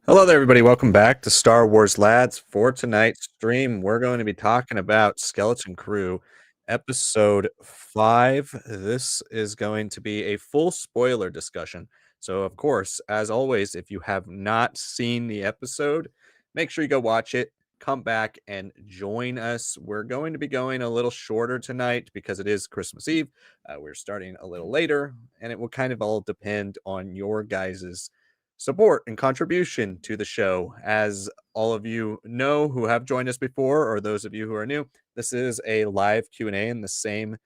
Hello there, everybody. Welcome back to Star Wars Lads. For tonight's stream, we're going to be talking about Skeleton Crew, episode 5. This is going to be a full spoiler discussion. So, of course, as always, if you have not seen the episode, make sure you go watch it, come back, and join us. We're going to be going a little shorter tonight because it is Christmas Eve. We're starting a little later, and it will kind of all depend on your guys's support and contribution to the show. As all of you know who have joined us before, or those of you who are new, this is a live Q&A in the same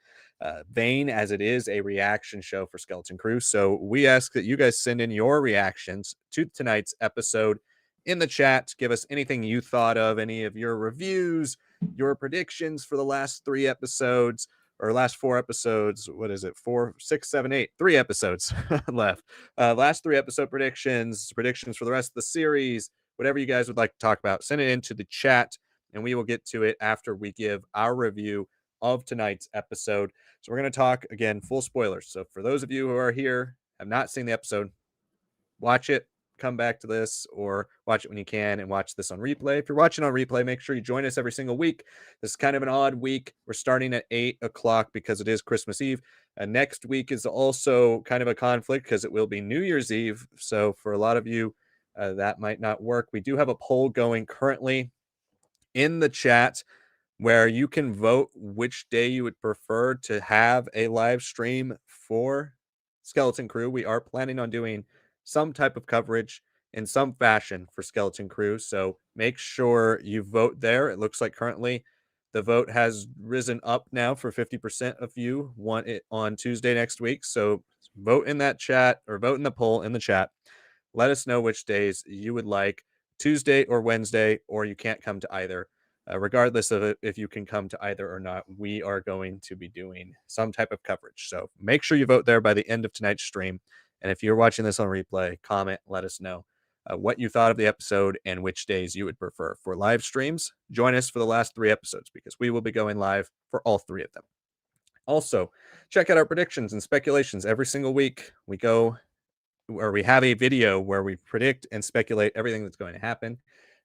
vein as it is a reaction show for Skeleton Crew. So we ask that you guys send in your reactions to tonight's episode in the chat. Give us anything you thought of, any of your reviews, your predictions for the last 3 episodes, or last 4 episodes. What is it? 4, 6, 7, 8. 3 episodes left. Last 3 episode predictions for the rest of the series, whatever you guys would like to talk about, send it into the chat and we will get to it after we give our review of tonight's episode. So we're going to talk again, full spoilers. So for those of you who are here, have not seen the episode, watch it, come back to this, or watch it when you can and watch this on replay. If you're watching on replay, make sure you join us every single week. This is kind of an odd week. We're starting at 8 o'clock because it is Christmas Eve. Next week is also kind of a conflict because it will be New Year's Eve. So for a lot of you, that might not work. We do have a poll going currently in the chat where you can vote which day you would prefer to have a live stream for Skeleton Crew. We are planning on doing some type of coverage in some fashion for Skeleton Crew. So make sure you vote there. It looks like currently the vote has risen up now for 50% of you want it on Tuesday next week. So vote in that chat or vote in the poll in the chat. Let us know which days you would like, Tuesday or Wednesday, or you can't come to either. Regardless of it, if you can come to either or not, we are going to be doing some type of coverage. So make sure you vote there by the end of tonight's stream. And if you're watching this on replay, comment, let us know what you thought of the episode and which days you would prefer for live streams. Join us for the last 3 episodes because we will be going live for all 3 of them. Also, check out our predictions and speculations every single week. We have a video where we predict and speculate everything that's going to happen.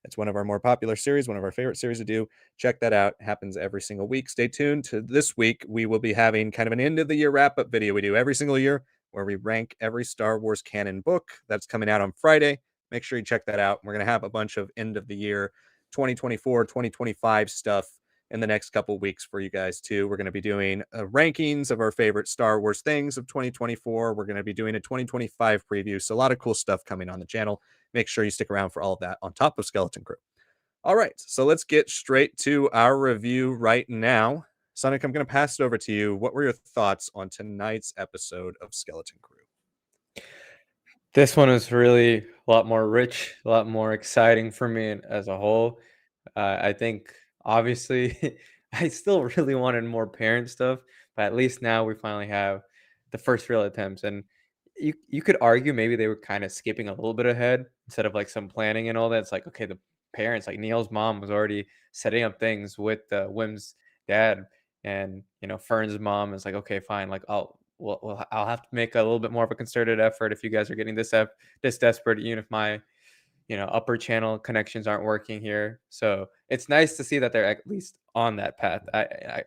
It's one of our more popular series, one of our favorite series to do. Check that out. It happens every single week. Stay tuned to this week. We will be having kind of an end of the year wrap up video we do every single year where we rank every Star Wars canon book that's coming out on Friday. Make sure you check that out. We're going to have a bunch of end of the year 2024, 2025 stuff in the next couple weeks for you guys too. We're going to be doing rankings of our favorite Star Wars things of 2024. We're going to be doing a 2025 preview. So a lot of cool stuff coming on the channel. Make sure you stick around for all of that on top of Skeleton Crew. All right, so let's get straight to our review right now. Sanak, I'm going to pass it over to you. What were your thoughts on tonight's episode of Skeleton Crew? This one was really a lot more rich, a lot more exciting for me as a whole. I think obviously I still really wanted more parent stuff, but at least now we finally have the first real attempts. And you could argue maybe they were kind of skipping a little bit ahead instead of like some planning and all that. It's like, okay, the parents, like Neil's mom was already setting up things with Wim's dad, and Fern's mom is like, okay, fine, like I'll have to make a little bit more of a concerted effort if you guys are getting this desperate, even if my upper channel connections aren't working here. So it's nice to see that they're at least on that path. I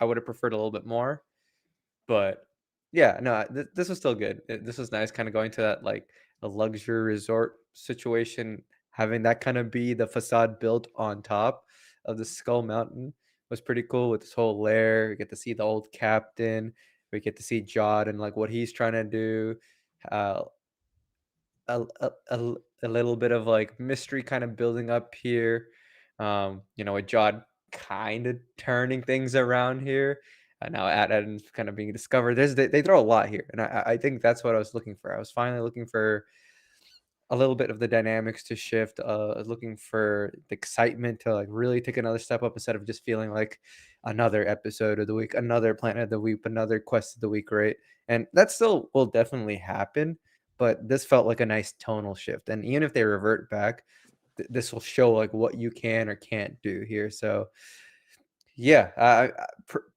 would have preferred a little bit more, but yeah, no, this was still good. This was nice, kind of going to that like a luxury resort situation, having that kind of be the facade built on top of the Skull Mountain was pretty cool with this whole lair. We get to see the old captain. We get to see Jod and like what he's trying to do. Uh, a little bit of like mystery kind of building up here. With Jod kind of turning things around here. Now Adam's kind of being discovered. They throw a lot here, and I think that's what I was looking for. I was finally looking for a little bit of the dynamics to shift. Looking for the excitement to like really take another step up instead of just feeling like another episode of the week, another planet of the week, another quest of the week, right? And that still will definitely happen, but this felt like a nice tonal shift. And even if they revert back, this will show like what you can or can't do here. So yeah,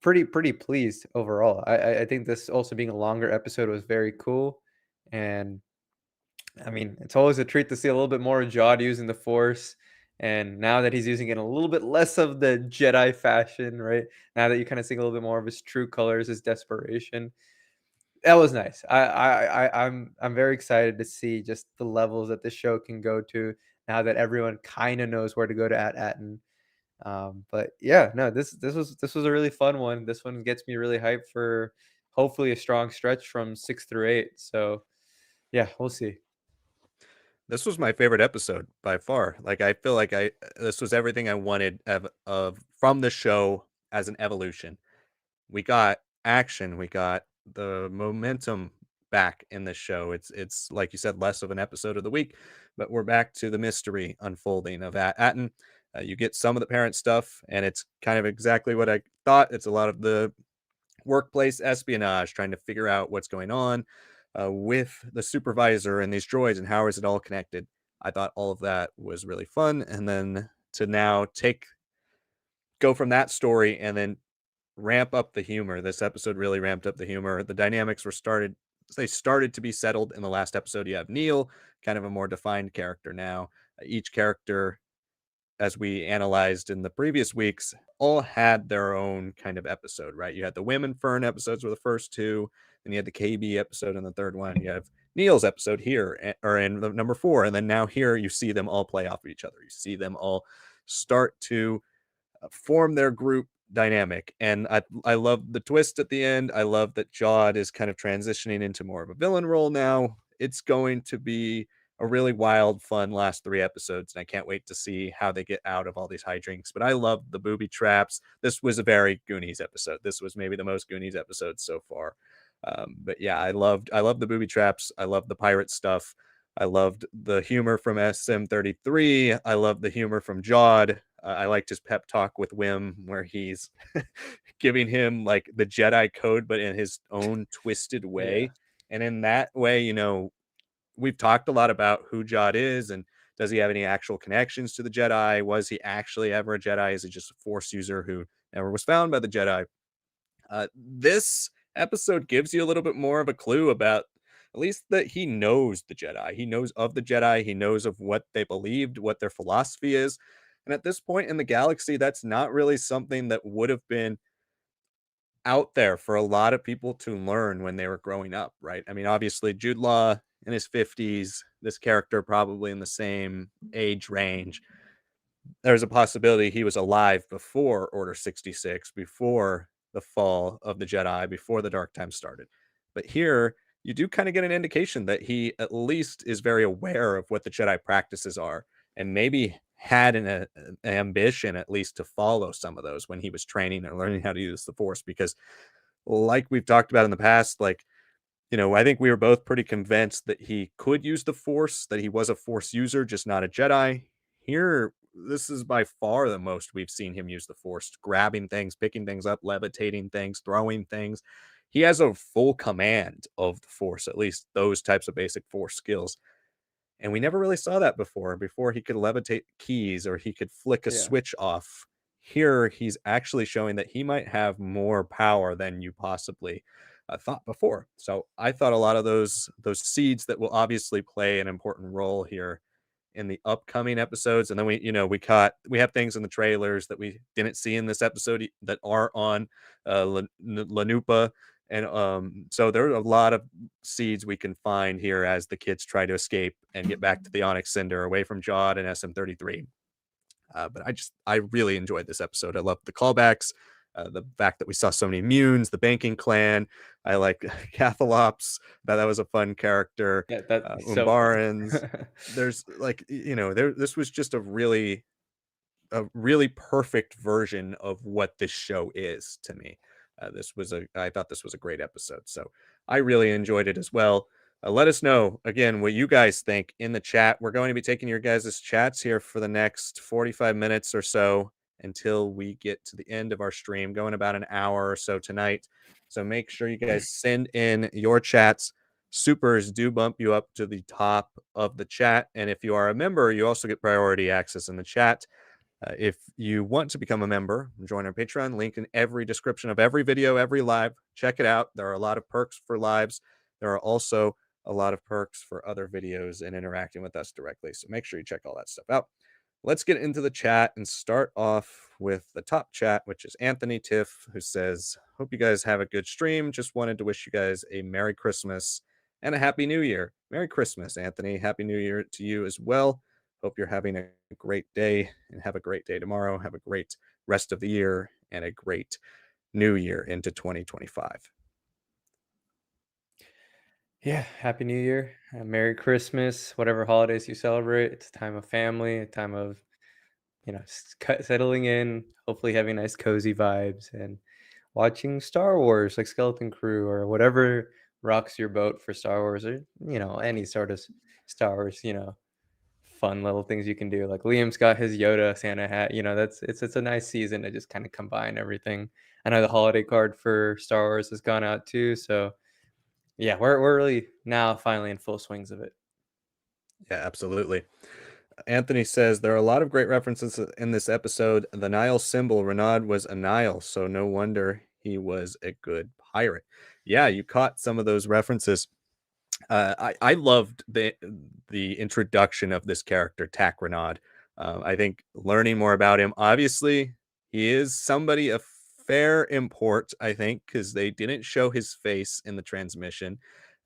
pretty pleased overall. I think this also being a longer episode was very cool, and I mean, it's always a treat to see a little bit more of Jod using the Force, and now that he's using it a little bit less of the Jedi fashion, right? Now that you kinda see a little bit more of his true colors, his desperation. That was nice. I'm very excited to see just the levels that the show can go to now that everyone kinda knows where to go to at Atten. But yeah, no, this was a really fun one. This one gets me really hyped for hopefully a strong stretch from 6 through 8. So yeah, we'll see. This was my favorite episode by far. Like, I feel like I this was everything I wanted of from the show as an evolution. We got action, we got the momentum back in the show. It's like you said, less of an episode of the week, but we're back to the mystery unfolding of Atten. You get some of the parent stuff, and it's kind of exactly what I thought. It's a lot of the workplace espionage, trying to figure out what's going on with the supervisor and these droids and how is it all connected. I thought all of that was really fun, and then to now take go from that story and then ramp up the humor. This episode really ramped up the humor. The dynamics were started they started to be settled in the last episode. You have Neil, kind of a more defined character now. Each character, as we analyzed in the previous weeks, all had their own kind of episode, right? You had the Women Fern episodes were the first two, then you had the KB episode in the third one. You have Neil's episode here, or in the number four, and then now here you see them all play off of each other. You see them all start to form their group dynamic. And I love the twist at the end. I love that Jod is kind of transitioning into more of a villain role now. It's going to be a really wild, fun last three episodes, and I can't wait to see how they get out of all these hijinks. But I love the booby traps. This was a very Goonies episode. This was maybe the most Goonies episode so far. But yeah, I loved the booby traps. I love the pirate stuff. I loved the humor from SM33. I loved the humor from Jod. I liked his pep talk with Wim, where he's giving him like the Jedi code, but in his own twisted Yeah. way. And in that way, we've talked a lot about who Jod is and does he have any actual connections to the Jedi? Was he actually ever a Jedi? Is he just a Force user who never was found by the Jedi? This episode gives you a little bit more of a clue about at least that he knows the Jedi. He knows of the Jedi. He knows of what they believed, what their philosophy is. And at this point in the galaxy, that's not really something that would have been out there for a lot of people to learn when they were growing up, right? I mean, obviously, Jude Law in his 50s, this character probably in the same age range, there's a possibility he was alive before Order 66, before the fall of the Jedi, before the dark time started. But here, you do kind of get an indication that he at least is very aware of what the Jedi practices are and maybe had an ambition at least to follow some of those when he was training and learning how to use the Force. Because, like we've talked about in the past, like I think we were both pretty convinced that he could use the Force, that he was a Force user, just not a Jedi. Here, this is by far the most we've seen him use the Force, grabbing things, picking things up, levitating things, throwing things. He has a full command of the Force, at least those types of basic Force skills. And we never really saw that before. Before he could levitate keys or he could flick a Yeah. switch off. Here, he's actually showing that he might have more power than you possibly thought before. So I thought a lot of those seeds that will obviously play an important role here in the upcoming episodes. And then we have things in the trailers that we didn't see in this episode that are on Lanupa. And so there are a lot of seeds we can find here as the kids try to escape and get back to the Onyx Cinder away from Jod and SM33. But I really enjoyed this episode. I loved the callbacks, the fact that we saw so many Munes, the banking clan. I like Cathalops. That was a fun character. Yeah, that's so Umbarans. fun. There's like this was just a really perfect version of what this show is to me. I thought this was a great episode. So I really enjoyed it as well. Let us know again what you guys think in the chat. We're going to be taking your guys' chats here for the next 45 minutes or so until we get to the end of our stream, going about an hour or so tonight. So make sure you guys send in your chats. Supers do bump you up to the top of the chat. And if you are a member, you also get priority access in the chat. If you want to become a member, join our Patreon, link in every description of every video, every live. Check it out. There are a lot of perks for lives. There are also a lot of perks for other videos and interacting with us directly. So make sure you check all that stuff out. Let's get into the chat and start off with the top chat, which is Anthony Tiff, who says, "Hope you guys have a good stream. Just wanted to wish you guys a Merry Christmas and a Happy New Year." Merry Christmas, Anthony. Happy New Year to you as well. Hope you're having a great day and have a great day tomorrow. Have a great rest of the year and a great new year into 2025. Yeah, happy New Year, Merry Christmas, whatever holidays you celebrate. It's a time of family, a time of settling in, hopefully having nice cozy vibes and watching Star Wars like Skeleton Crew or whatever rocks your boat for Star Wars or any sort of Star Wars, fun little things you can do. Like Liam's got his Yoda Santa hat. That's it's a nice season to just kind of combine everything. I know the holiday card for Star Wars has gone out too, so yeah, we're really now finally in full swings of it. Yeah, absolutely. Anthony says there are a lot of great references in this episode. The Nile symbol, Renaud was a Nile, so no wonder he was a good pirate. Yeah, you caught some of those references. I loved the introduction of this character, Tac Renaud. I think learning more about him, obviously, he is somebody of fair import, I think, because they didn't show his face in the transmission.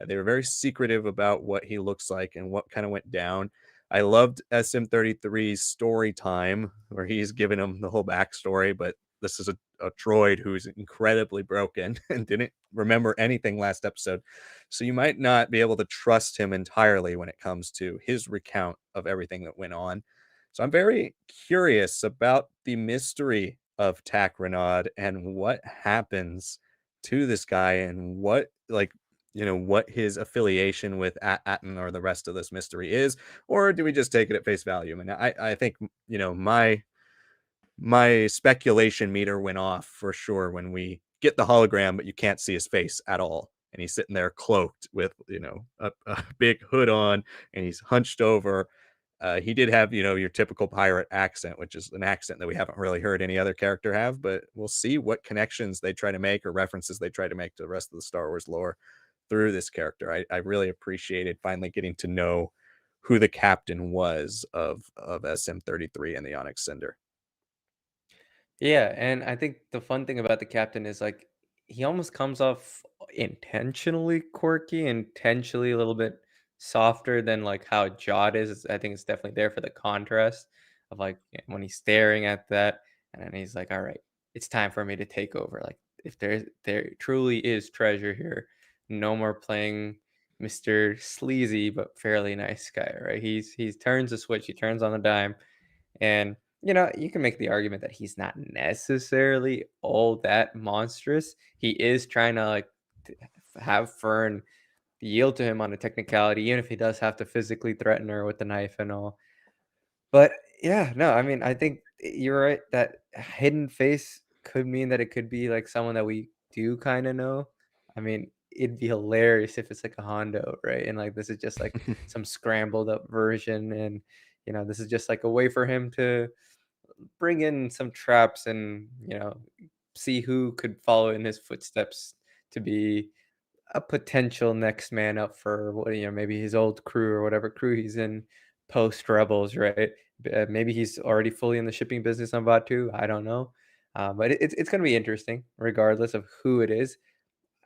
They were very secretive about what he looks like and what kind of went down. I loved SM33's story time where he's giving him the whole backstory, but this is a droid who's incredibly broken and didn't remember anything last episode. So you might not be able to trust him entirely when it comes to his recount of everything that went on. So I'm very curious about the mystery of Tac Renaud and what happens to this guy and what what his affiliation with Atten or the rest of this mystery is, or do we just take it at face value? I mean, I think my speculation meter went off for sure when we get the hologram, but you can't see his face at all. And he's sitting there cloaked with, a big hood on and he's hunched over. He did have, your typical pirate accent, which is an accent that we haven't really heard any other character have, but we'll see what connections they try to make or references they try to make to the rest of the Star Wars lore through this character. I really appreciated finally getting to know who the captain was of SM33 and the Onyx Cinder. Yeah, and I think the fun thing about the captain is like he almost comes off intentionally quirky, intentionally a little bit softer than like how Jod is. I think it's definitely there for the contrast of like when he's staring at that, and then he's like, "All right, it's time for me to take over." Like if there truly is treasure here, no more playing Mr. Sleazy but fairly nice guy, right? He turns the switch, he turns on the dime, and you can make the argument that he's not necessarily all that monstrous. He is trying to like have Fern yield to him on a technicality, even if he does have to physically threaten her with the knife and all. But yeah, no, I mean, I think you're right that hidden face could mean that it could be like someone that we do kind of know. I mean, it'd be hilarious if it's like a Hondo, right? And like this is just like some scrambled up version, and this is just like a way for him to bring in some traps and see who could follow in his footsteps to be a potential next man up for what maybe his old crew or whatever crew he's in post Rebels, right? Maybe he's already fully in the shipping business on Batu. I don't know, but it's going to be interesting regardless of who it is.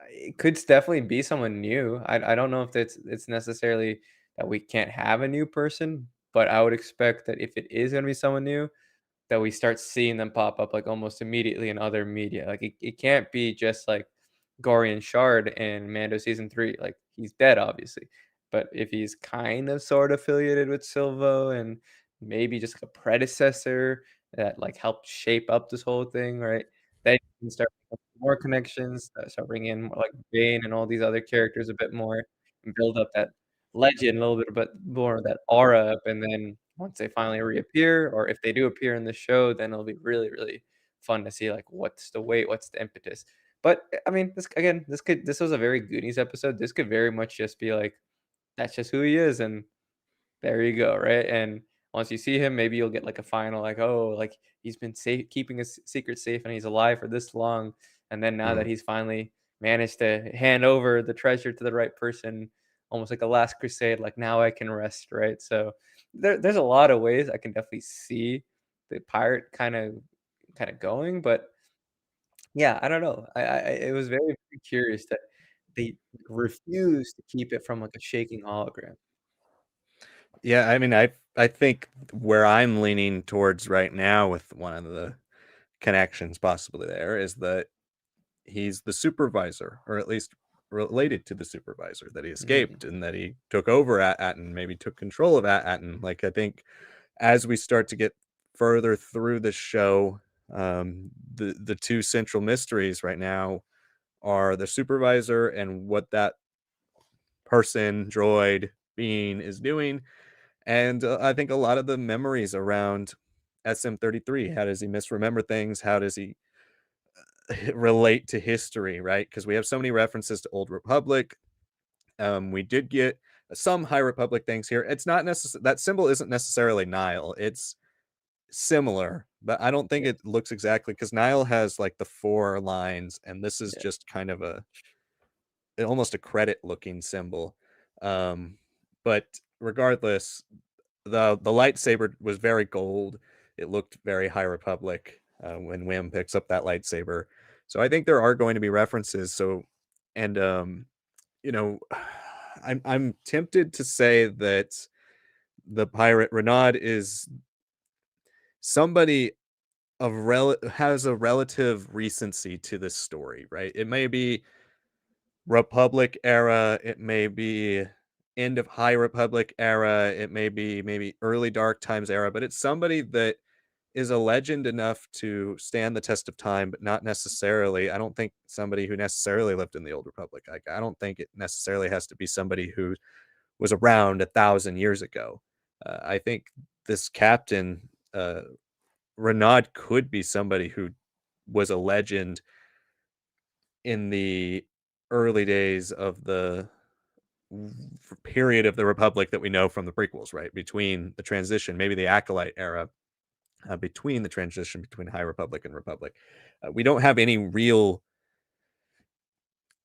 It could definitely be someone new. I don't know if it's necessarily that we can't have a new person, but I would expect that if it is going to be someone new, that we start seeing them pop up like almost immediately in other media. Like it can't be just like Gorian Shard in Mando season 3. Like he's dead, obviously. But if he's kind of sort of affiliated with Silvo and maybe just like a predecessor that like helped shape up this whole thing, right? Then you can start making more connections, start bringing in more like Bane and all these other characters a bit more and build up that legend a little bit more of that aura up. And then once they finally reappear, or if they do appear in the show, then it'll be really, really fun to see like what's the weight, what's the impetus. But I mean, this was a very Goonies episode. This could very much just be like that's just who he is, and there you go, right? And once you see him, maybe you'll get like a final, like, oh, like he's been safe, keeping his secret safe, and he's alive for this long, and then now that Mm. he's finally managed to hand over the treasure to the right person, almost like a last crusade, like, "Now I can rest," right? So, there's a lot of ways I can definitely see the pirate kinda going, but yeah, I don't know. It was very, very curious that they refused to keep it from, like, a shaking hologram. Yeah, I mean, I think where I'm leaning towards right now with one of the connections possibly there is that he's the supervisor, or at least related to the supervisor, that he Mm, escaped and that he took over at Atten, maybe took control of at Atten. Like, I think as we start to get further through the show, the two central mysteries right now are the supervisor and what that person, droid, being is doing. And I think a lot of the memories around SM-33. How does he misremember things? How does he relate to history, right? Because we have so many references to Old Republic. We did get some High Republic things here. It's not necessarily that symbol isn't necessarily Nile. It's similar, but I don't think yeah, it looks exactly because Nile has like the four lines, and this is yeah, just kind of almost a credit looking symbol. Um, but regardless, the lightsaber was very gold. It looked very High Republic when Wim picks up that lightsaber. So I think there are going to be references. So, and you know, I'm tempted to say that the pirate Renaud is somebody has a relative recency to this story, right? It may be Republic era, it may be end of High Republic era, it may be maybe early Dark Times era, but it's somebody that is a legend enough to stand the test of time, but not necessarily. I don't think somebody who necessarily lived in the Old Republic. Like, I don't think it necessarily has to be somebody who was around 1,000 years ago. I think this captain, Renaud, could be somebody who was a legend in the early days of the period of the Republic that we know from the prequels, right? Between the transition, maybe the Acolyte era, between the transition between High Republic and Republic. We don't have any real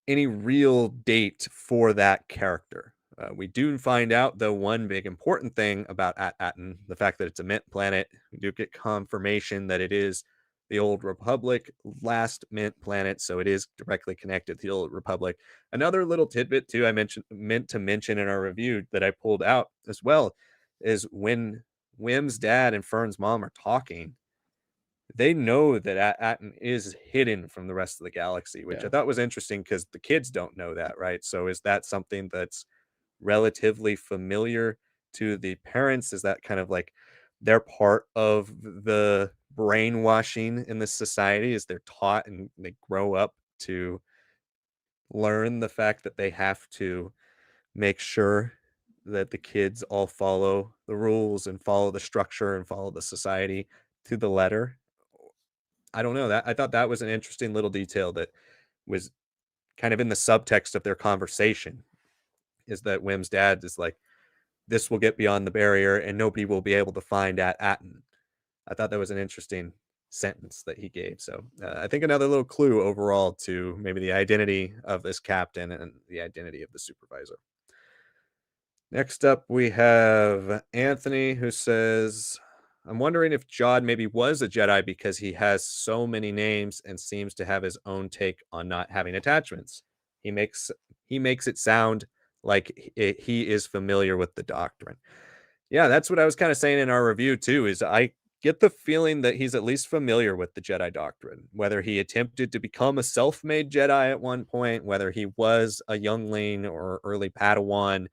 date for that character. We do find out, though, one big important thing about Atten, the fact that it's a mint planet. We do get confirmation that it is the Old Republic last mint planet, so it is directly connected to the Old Republic. Another little tidbit, too, I meant to mention in our review that I pulled out as well is when Wim's dad and Fern's mom are talking, they know that Atten is hidden from the rest of the galaxy, which I yeah, thought was interesting because the kids don't know that, right? So is that something that's relatively familiar to the parents? Is that kind of like they're part of the brainwashing in this society? Is they're taught and they grow up to learn the fact that they have to make sure that the kids all follow the rules and follow the structure and follow the society to the letter? I don't know, that I thought that was an interesting little detail that was kind of in the subtext of their conversation, is that Wim's dad is like, "This will get beyond the barrier, and nobody will be able to find at Atten." I thought that was an interesting sentence that he gave, so, I think another little clue overall to maybe the identity of this captain and the identity of the supervisor. Next up, we have Anthony, who says, I'm wondering if Jod maybe was a Jedi because he has so many names and seems to have his own take on not having attachments. He makes he makes it sound like he is familiar with the doctrine. Yeah, that's what I was kind of saying in our review too, is I get the feeling that he's at least familiar with the Jedi doctrine, whether he attempted to become a self-made Jedi at one point, whether he was a youngling or early Padawan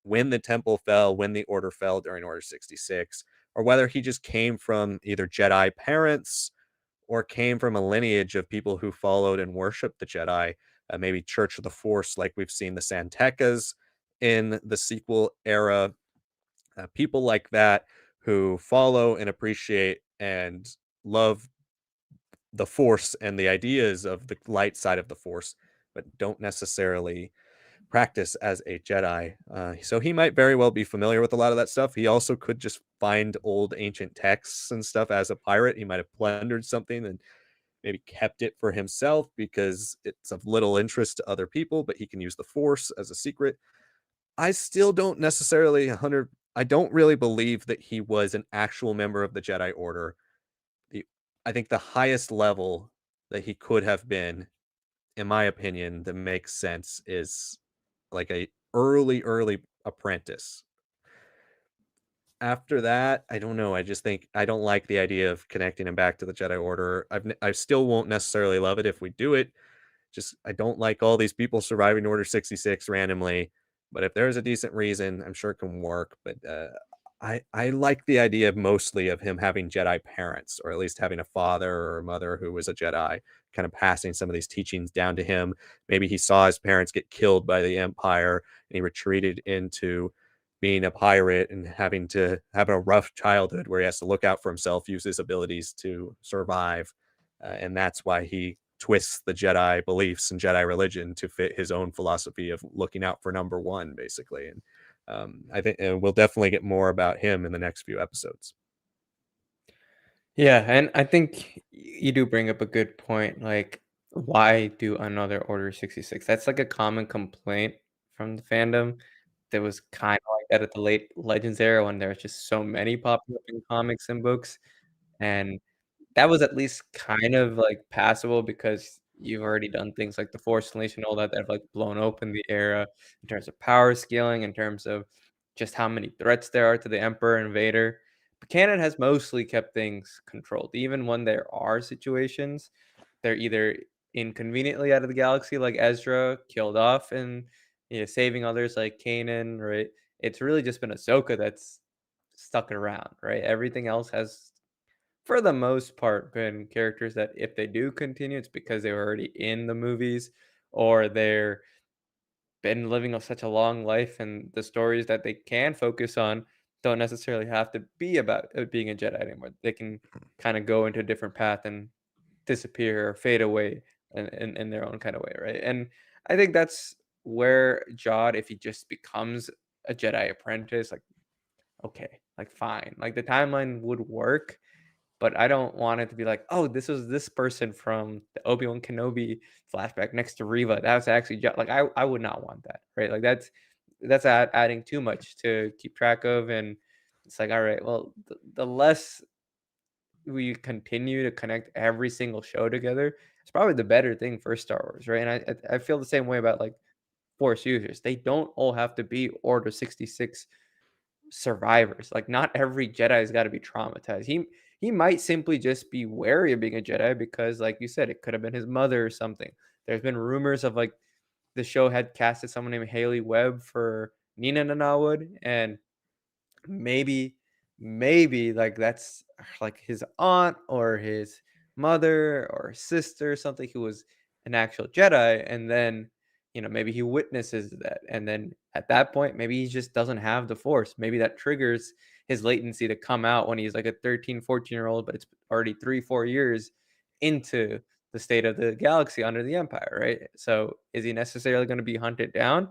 when the temple fell, when the order fell during Order 66, or whether he just came from either Jedi parents or came from a lineage of people who followed and worshiped the Jedi, maybe Church of the Force, like we've seen the Santekas in the sequel era, people like that who follow and appreciate and love the Force and the ideas of the light side of the Force, but don't necessarily practice as a Jedi. So he might very well be familiar with a lot of that stuff. He also could just find old ancient texts and stuff as a pirate. He might have plundered something and maybe kept it for himself because it's of little interest to other people, but he can use the Force as a secret. I still don't necessarily 100 I don't really believe that he was an actual member of the Jedi Order. The I think the highest level that he could have been, in my opinion, that makes sense is like a early apprentice. After that, I don't know, I just think I don't like the idea of connecting him back to the Jedi Order. I still won't necessarily love it if we do it, just I don't like all these people surviving Order 66 randomly, but if there's a decent reason, I'm sure it can work, but, I like the idea mostly of him having Jedi parents, or at least having a father or a mother who was a Jedi, kind of passing some of these teachings down to him. Maybe he saw his parents get killed by the Empire, and he retreated into being a pirate and having to have a rough childhood where he has to look out for himself, use his abilities to survive, and that's why he twists the Jedi beliefs and Jedi religion to fit his own philosophy of looking out for number one, basically. And I think we'll definitely get more about him in the next few episodes. Yeah, and I think you do bring up a good point. Like, why do another Order 66? That's like a common complaint from the fandom. That was kind of like that at the late Legends era when there was just so many popping up in comics and books. And that was at least kind of, like, passable because you've already done things like the Force Unleashed and all that that have, like, blown open the era in terms of power scaling, in terms of just how many threats there are to the Emperor and Vader. But canon has mostly kept things controlled. Even when there are situations, they're either inconveniently out of the galaxy, like Ezra killed off and, saving others like Kanan, right? It's really just been Ahsoka that's stuck around, right? Everything else has for the most part, been characters that if they do continue, it's because they were already in the movies or they're been living such a long life and the stories that they can focus on don't necessarily have to be about being a Jedi anymore. They can kind of go into a different path and disappear or fade away in their own kind of way, right? And I think that's where Jod, if he just becomes a Jedi apprentice, like okay, like fine, like the timeline would work, but I don't want it to be like, "Oh, this was this person from the Obi-Wan Kenobi flashback next to Riva. That was actually like I would not want that, right? Like that's adding too much to keep track of, and it's like, all right, well, the less we continue to connect every single show together, it's probably the better thing for Star Wars, right? And I feel the same way about like Force users. They don't all have to be Order 66 survivors. Like not every Jedi's got to be traumatized. He might simply just be wary of being a Jedi because, like you said, it could have been his mother or something. There's been rumors of like the show had casted someone named Haley Webb for Nina Nanawood, and maybe like that's like his aunt or his mother or sister or something who was an actual Jedi, and then maybe he witnesses that, and then at that point maybe he just doesn't have the force. Maybe that triggers his latency to come out when he's like a 13, 14-year old, but it's already 3, 4 years into the state of the galaxy under the Empire, right? So is he necessarily going to be hunted down?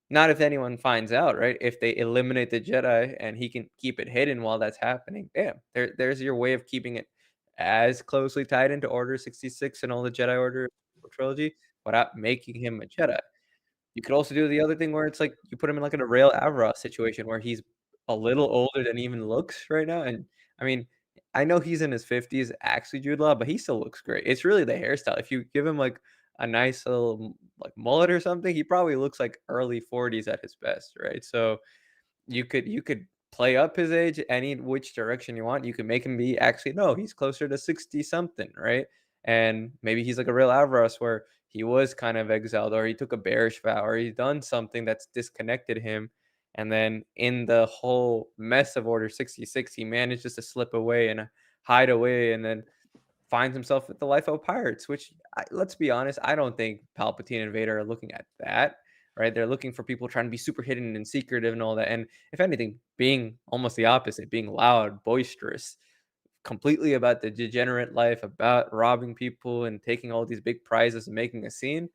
Not if anyone finds out, right? If they eliminate the Jedi and he can keep it hidden while that's happening, damn, there's your way of keeping it as closely tied into Order 66 and all the Jedi Order trilogy without making him a Jedi. You could also do the other thing where it's like you put him in like a Rail Avra situation where he's a little older than he even looks right now. And I mean, I know he's in his 50s, actually Jude Law, but he still looks great. It's really the hairstyle. If you give him like a nice little like mullet or something, he probably looks like early 40s at his best, right? So you could play up his age any which direction you want. You can make him be actually no, he's closer to 60 something, right? And maybe he's like a real Avros where he was kind of exiled or he took a bearish vow or he's done something that's disconnected him. And then in the whole mess of Order 66, he manages to slip away and hide away and then finds himself with the life of pirates, which let's be honest, I don't think Palpatine and Vader are looking at that, right? They're looking for people trying to be super hidden and secretive and all that. And if anything, being almost the opposite, being loud, boisterous, completely about the degenerate life, about robbing people and taking all these big prizes and making a scene,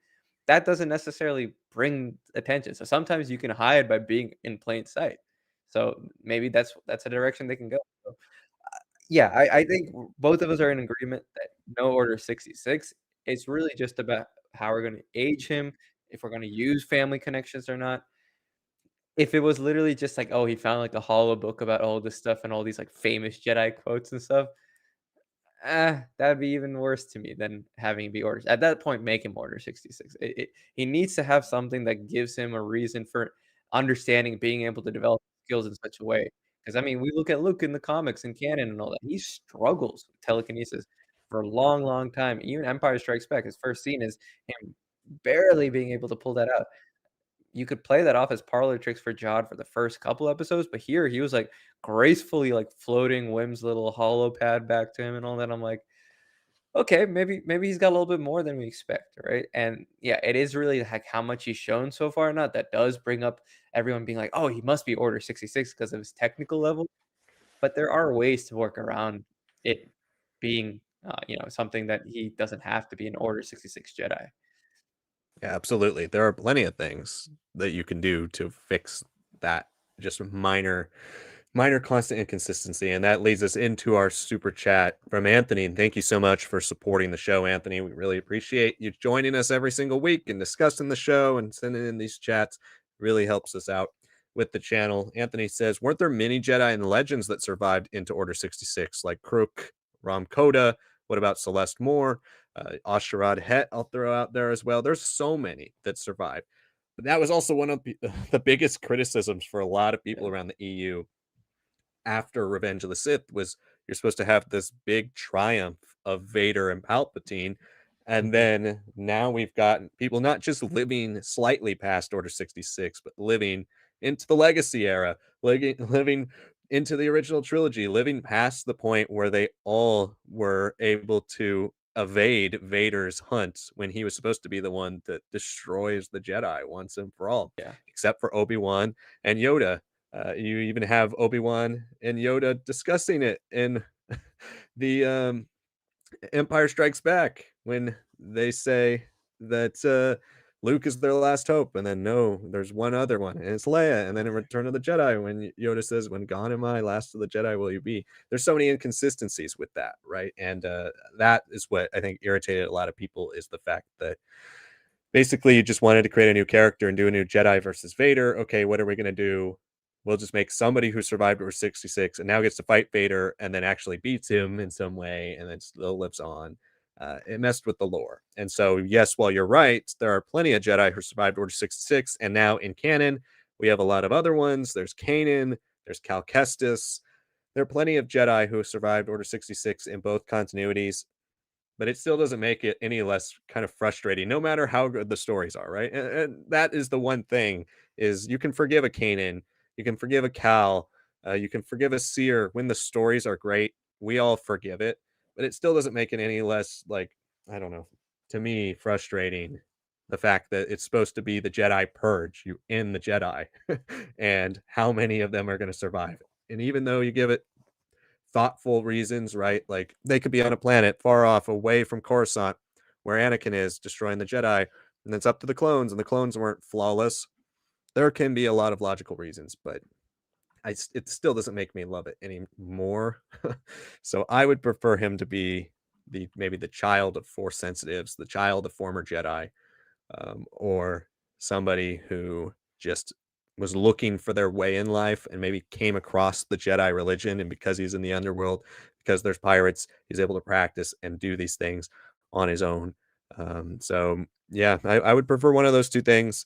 that doesn't necessarily bring attention. So sometimes you can hide by being in plain sight. So maybe that's a direction they can go. So yeah, I think both of us are in agreement that no Order 66. It's really just about how we're gonna age him, if we're gonna use family connections or not. if it was literally just like, oh, he found like a hollow book about all this stuff and all these like famous Jedi quotes and stuff, that'd be even worse to me than having it be Order at that point, make him Order 66. He needs to have something that gives him a reason for understanding, being able to develop skills in such a way. Because I mean, we look at Luke in the comics and canon and all that, he struggles with telekinesis for a long, long time. Even Empire Strikes Back, his first scene is him barely being able to pull that out. You could play that off as parlor tricks for Jod for the first couple episodes, but here he was, like, gracefully, like, floating Wim's little hollow pad back to him and all that. I'm like, "Okay, maybe he's got a little bit more than we expect," right? And, yeah, it is really, like, how much he's shown so far or not that does bring up everyone being like, "Oh, he must be Order 66 because of his technical level," but there are ways to work around it being, something that he doesn't have to be an Order 66 Jedi. Yeah, absolutely. There are plenty of things that you can do to fix that just minor constant inconsistency. And that leads us into our super chat from Anthony. And thank you so much for supporting the show, Anthony. We really appreciate you joining us every single week and discussing the show and sending in these chats. Really helps us out with the channel. Anthony says, weren't there many Jedi and legends that survived into Order 66, like Crook, Ram Koda? What about Celeste Moore? Asherad Het, I'll throw out there as well. There's so many that survived. But that was also one of the biggest criticisms for a lot of people Yeah, around the EU after Revenge of the Sith was you're supposed to have this big triumph of Vader and Palpatine. And mhm, then now we've got people not just living slightly past Order 66, but living into the Legacy era, living into the original trilogy, living past the point where they all were able to evade Vader's hunt when he was supposed to be the one that destroys the Jedi once and for all, yeah. except for Obi-Wan and Yoda. You even have Obi-Wan and Yoda discussing it in the Empire Strikes Back when they say that Luke is their last hope, and then no, there's one other one, and it's Leia. And then in Return of the Jedi, when Yoda says, "When gone am I, last of the Jedi will you be?" There's so many inconsistencies with that, right? And that is what I think irritated a lot of people is the fact that basically you just wanted to create a new character and do a new Jedi versus Vader. Okay, what are we going to do? We'll just make somebody who survived over 66 and now gets to fight Vader and then actually beats him in some way and then still lives on. It messed with the lore. And so, yes, while you're right, there are plenty of Jedi who survived Order 66. And now in canon, we have a lot of other ones. There's Kanan, there's Cal Kestis. There are plenty of Jedi who survived Order 66 in both continuities, but it still doesn't make it any less kind of frustrating, no matter how good the stories are, right? And that is the one thing is you can forgive a Kanan, you can forgive a Cal, you can forgive a Seer when the stories are great. We all forgive it, but it still doesn't make it any less like I don't know. To me, frustrating the fact that it's supposed to be the Jedi purge, you end the Jedi, and how many of them are going to survive. And even though you give it thoughtful reasons, right? Like they could be on a planet far off away from Coruscant where Anakin is destroying the Jedi, and it's up to the clones, and the clones weren't flawless. There can be a lot of logical reasons, but it still doesn't make me love it anymore. So I would prefer him to be the maybe the child of Force sensitives, the child of former Jedi, or somebody who just was looking for their way in life and maybe came across the Jedi religion. And because he's in the underworld, because there's pirates, he's able to practice and do these things on his own. So, yeah, I would prefer one of those two things.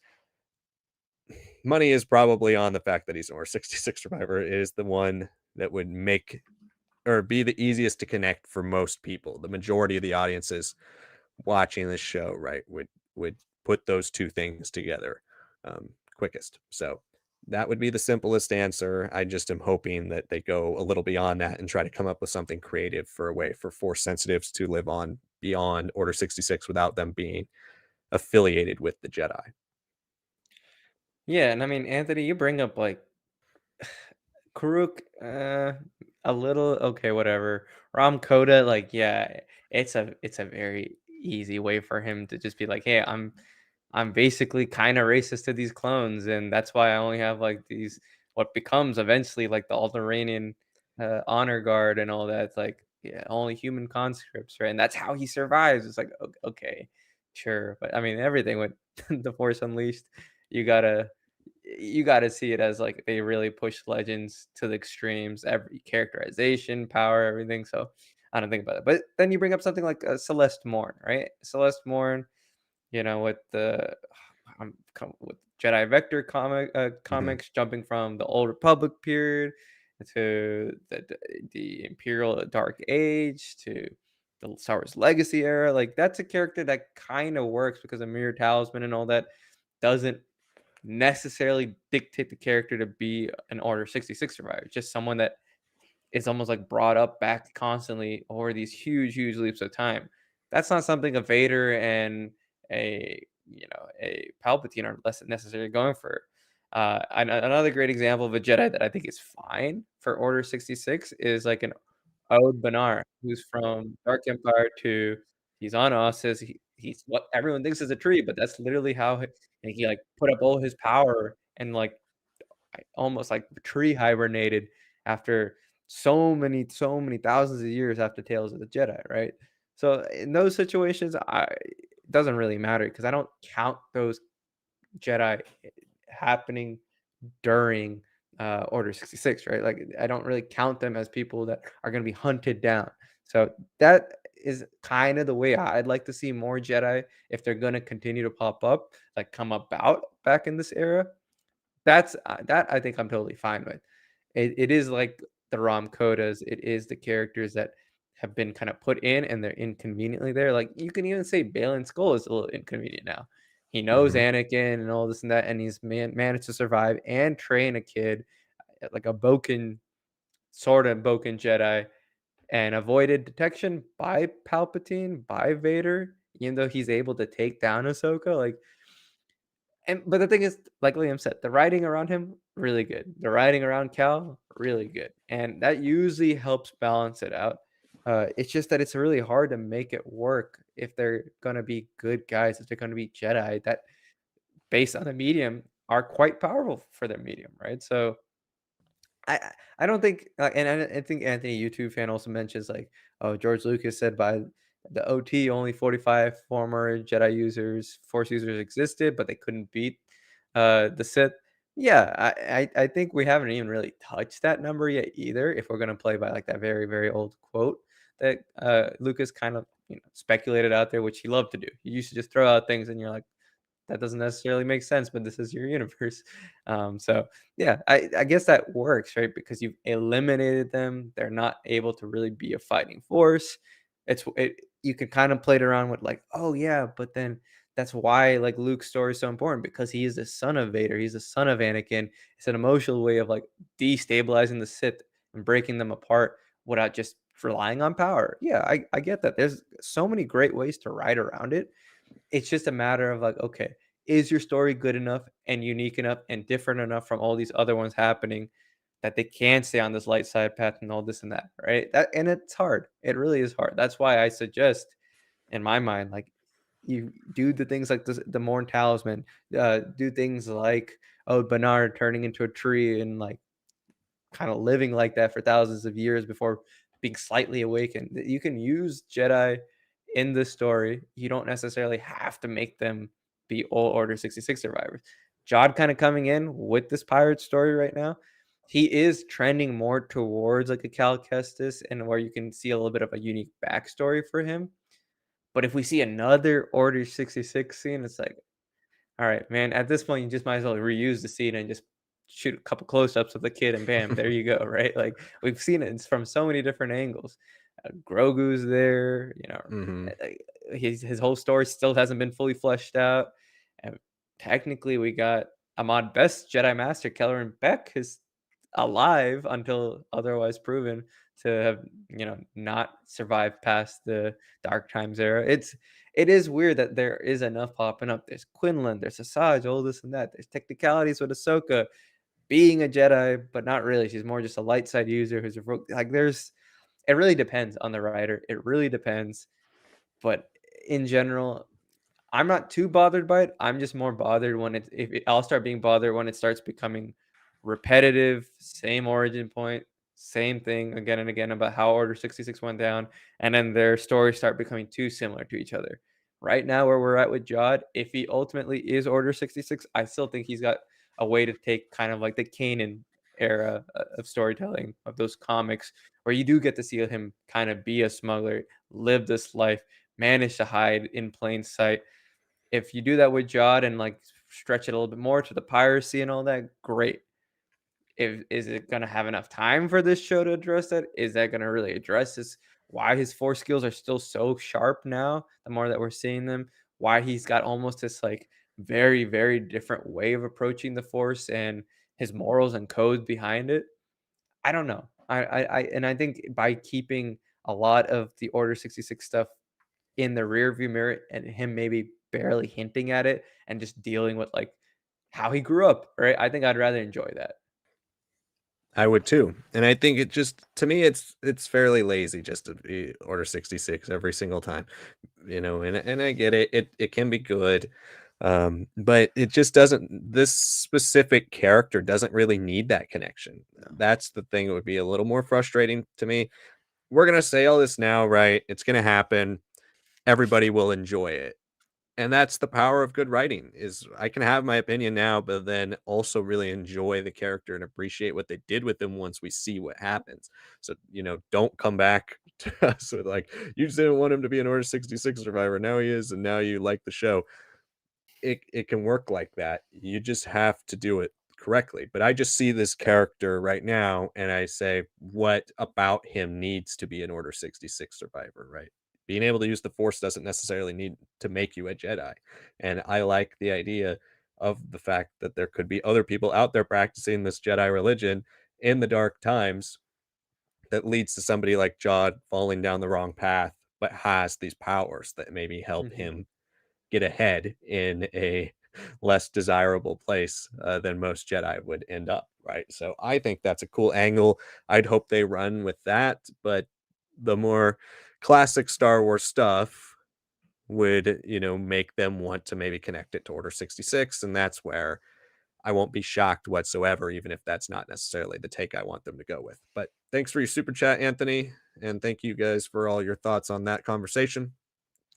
Money is probably on the fact that he's an Order 66 survivor. It is the one that would make or be the easiest to connect for most people. The majority of the audiences watching this show, right, would put those two things together quickest. So that would be the simplest answer. I just am hoping that they go a little beyond that and try to come up with something creative for a way for Force sensitives to live on beyond Order 66 without them being affiliated with the Jedi. Yeah, and I mean, Anthony, you bring up, like, Karuk, a little okay, whatever. Ram Koda, like, yeah, it's a very easy way for him to just be like, "Hey, I'm basically kind of racist to these clones, and that's why I only have like these what becomes eventually like the Alderanian honor guard and all that. It's like, yeah, only human conscripts, right? And that's how he survives. It's like, okay, sure, but I mean, everything with the Force Unleashed, you gotta. you got to see it as like they really push Legends to the extremes, every characterization, power, everything. So I don't think about it. But then you bring up something like Celeste Morn, right? Celeste Morn, with the with Jedi Vector Mhm. comics jumping from the Old Republic period to the Imperial Dark Age to the Star Wars Legacy era. Like that's a character that kind of works because of Mirror Talisman and all that doesn't necessarily dictate the character to be an Order 66 survivor. Just someone that is almost like brought up back constantly over these huge, huge leaps of time. That's not something a Vader and a Palpatine are less necessarily going for. Another great example of a Jedi that I think is fine for Order 66 is like an Ode Banar, who's from Dark Empire to he's on us, says he's what everyone thinks is a tree, but that's literally how he like put up all his power and like almost like tree hibernated after so many thousands of years after Tales of the Jedi, right? So in those situations, it doesn't really matter because I don't count those Jedi happening during Order 66, right? Like I don't really count them as people that are going to be hunted down. So that is kind of the way I'd like to see more Jedi if they're going to continue to pop up, like come about back in this era. That I think I'm totally fine with. It is like the Rom Codas, it is the characters that have been kinda put in and they're inconveniently there, like, you can even say Baylan Skoll is a little inconvenient now. He knows Mhm. Anakin and all this and that, and he's managed to survive and train a kid, like a Boken sorta Boken Jedi, and avoided detection by Palpatine, by Vader, even though he's able to take down Ahsoka, like, but the thing is, like Liam said, the writing around him, really good. The writing around Cal, really good. And that usually helps balance it out. It's just that it's really hard to make it work if they're gonna be good guys, if they're gonna be Jedi that based on the medium are quite powerful for their medium, right? So I don't think, and I think Anthony, YouTube fan, also mentions like, oh, George Lucas said by the OT only 45 former Jedi users, Force users existed, but they couldn't beat the Sith. Yeah, I think we haven't even really touched that number yet either. If we're gonna play by like that very very old quote that Lucas kind of speculated out there, which he loved to do. He used to just throw out things, and you're like that doesn't necessarily make sense, but this is your universe. So yeah, I guess that works, right? Because you've eliminated them. They're not able to really be a fighting force. You can kind of play it around with like, oh yeah, but then that's why like Luke's story is so important because he is the son of Vader. He's the son of Anakin. It's an emotional way of like destabilizing the Sith and breaking them apart without just relying on power. Yeah, I get that. There's so many great ways to ride around it. It's just a matter of like, okay, is your story good enough and unique enough and different enough from all these other ones happening that they can stay on this light side path and all this and that, right? That and it's hard. It really is hard. That's why I suggest, in my mind, like you do the things like the Morn Talisman, do things like Bernard turning into a tree and like kind of living like that for thousands of years before being slightly awakened. You can use Jedi in this story. You don't necessarily have to make them be all Order 66 survivors. Jod kind of coming in with this pirate story right now. He is trending more towards like a Cal Kestis and where you can see a little bit of a unique backstory for him. But if we see another Order 66 scene, it's like, all right, man. At this point, you just might as well reuse the scene and just shoot a couple close-ups of the kid, and bam, there you go, right? Like we've seen it from so many different angles. Grogu's there, Mhm. his whole story still hasn't been fully fleshed out. And technically, we got Ahmad Best Jedi Master Kelleran Beck is alive until otherwise proven to have not survived past the Dark Times era. It is weird that there is enough popping up. There's Quinlan, there's Asajj, all this and that. There's technicalities with Ahsoka being a Jedi, but not really. She's more just a light side user who's a like. It really depends on the writer. It really depends, but in general, I'm not too bothered by it. I'm just more bothered when I'll start being bothered when it starts becoming repetitive, same origin point, same thing again and again about how Order 66 went down, and then their stories start becoming too similar to each other. Right now, where we're at with Jod, if he ultimately is Order 66, I still think he's got a way to take kind of like the Kanan era of storytelling of those comics where you do get to see him kind of be a smuggler, live this life, manage to hide in plain sight. If you do that with Jod and like stretch it a little bit more to the piracy and all that, great. If is it gonna have enough time for this show to address that? Is that gonna really address this? Why his force skills are still so sharp now, the more that we're seeing them, why he's got almost this like very, very different way of approaching the force and his morals and codes behind it. I don't know. I think by keeping a lot of the Order 66 stuff in the rearview mirror and him maybe barely hinting at it and just dealing with like how he grew up, right? I think I'd rather enjoy that. I would too, and I think it just to me, it's fairly lazy just to be Order 66 every single time, and I get it. It can be good, but it just doesn't. This specific character doesn't really need that connection. No. That's the thing that would be a little more frustrating to me. We're gonna say all this now, right? It's gonna happen. Everybody will enjoy it. And that's the power of good writing is I can have my opinion now, but then also really enjoy the character and appreciate what they did with him once we see what happens. So, don't come back to us with like, you just didn't want him to be an Order 66 survivor. Now he is, and now you like the show. It can work like that. You just have to do it correctly. But I just see this character right now and I say, what about him needs to be an Order 66 survivor, right? Being able to use the Force doesn't necessarily need to make you a Jedi. And I like the idea of the fact that there could be other people out there practicing this Jedi religion in the dark times that leads to somebody like Jod falling down the wrong path, but has these powers that maybe help Mhm. him get ahead in a less desirable place than most Jedi would end up, right? So I think that's a cool angle. I'd hope they run with that, but the more classic Star Wars stuff would, make them want to maybe connect it to Order 66, and that's where I won't be shocked whatsoever, even if that's not necessarily the take I want them to go with. But thanks for your super chat, Anthony, and thank you guys for all your thoughts on that conversation.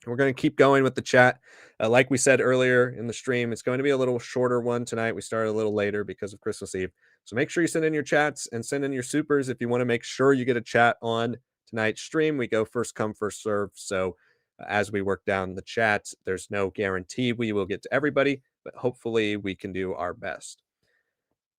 We're going to keep going with the chat. Like we said earlier in the stream, it's going to be a little shorter one tonight. We started a little later because of Christmas Eve. So make sure you send in your chats and send in your supers if you want to make sure you get a chat on tonight's stream. We go first come, first serve. So as we work down the chat, there's no guarantee we will get to everybody, but hopefully we can do our best.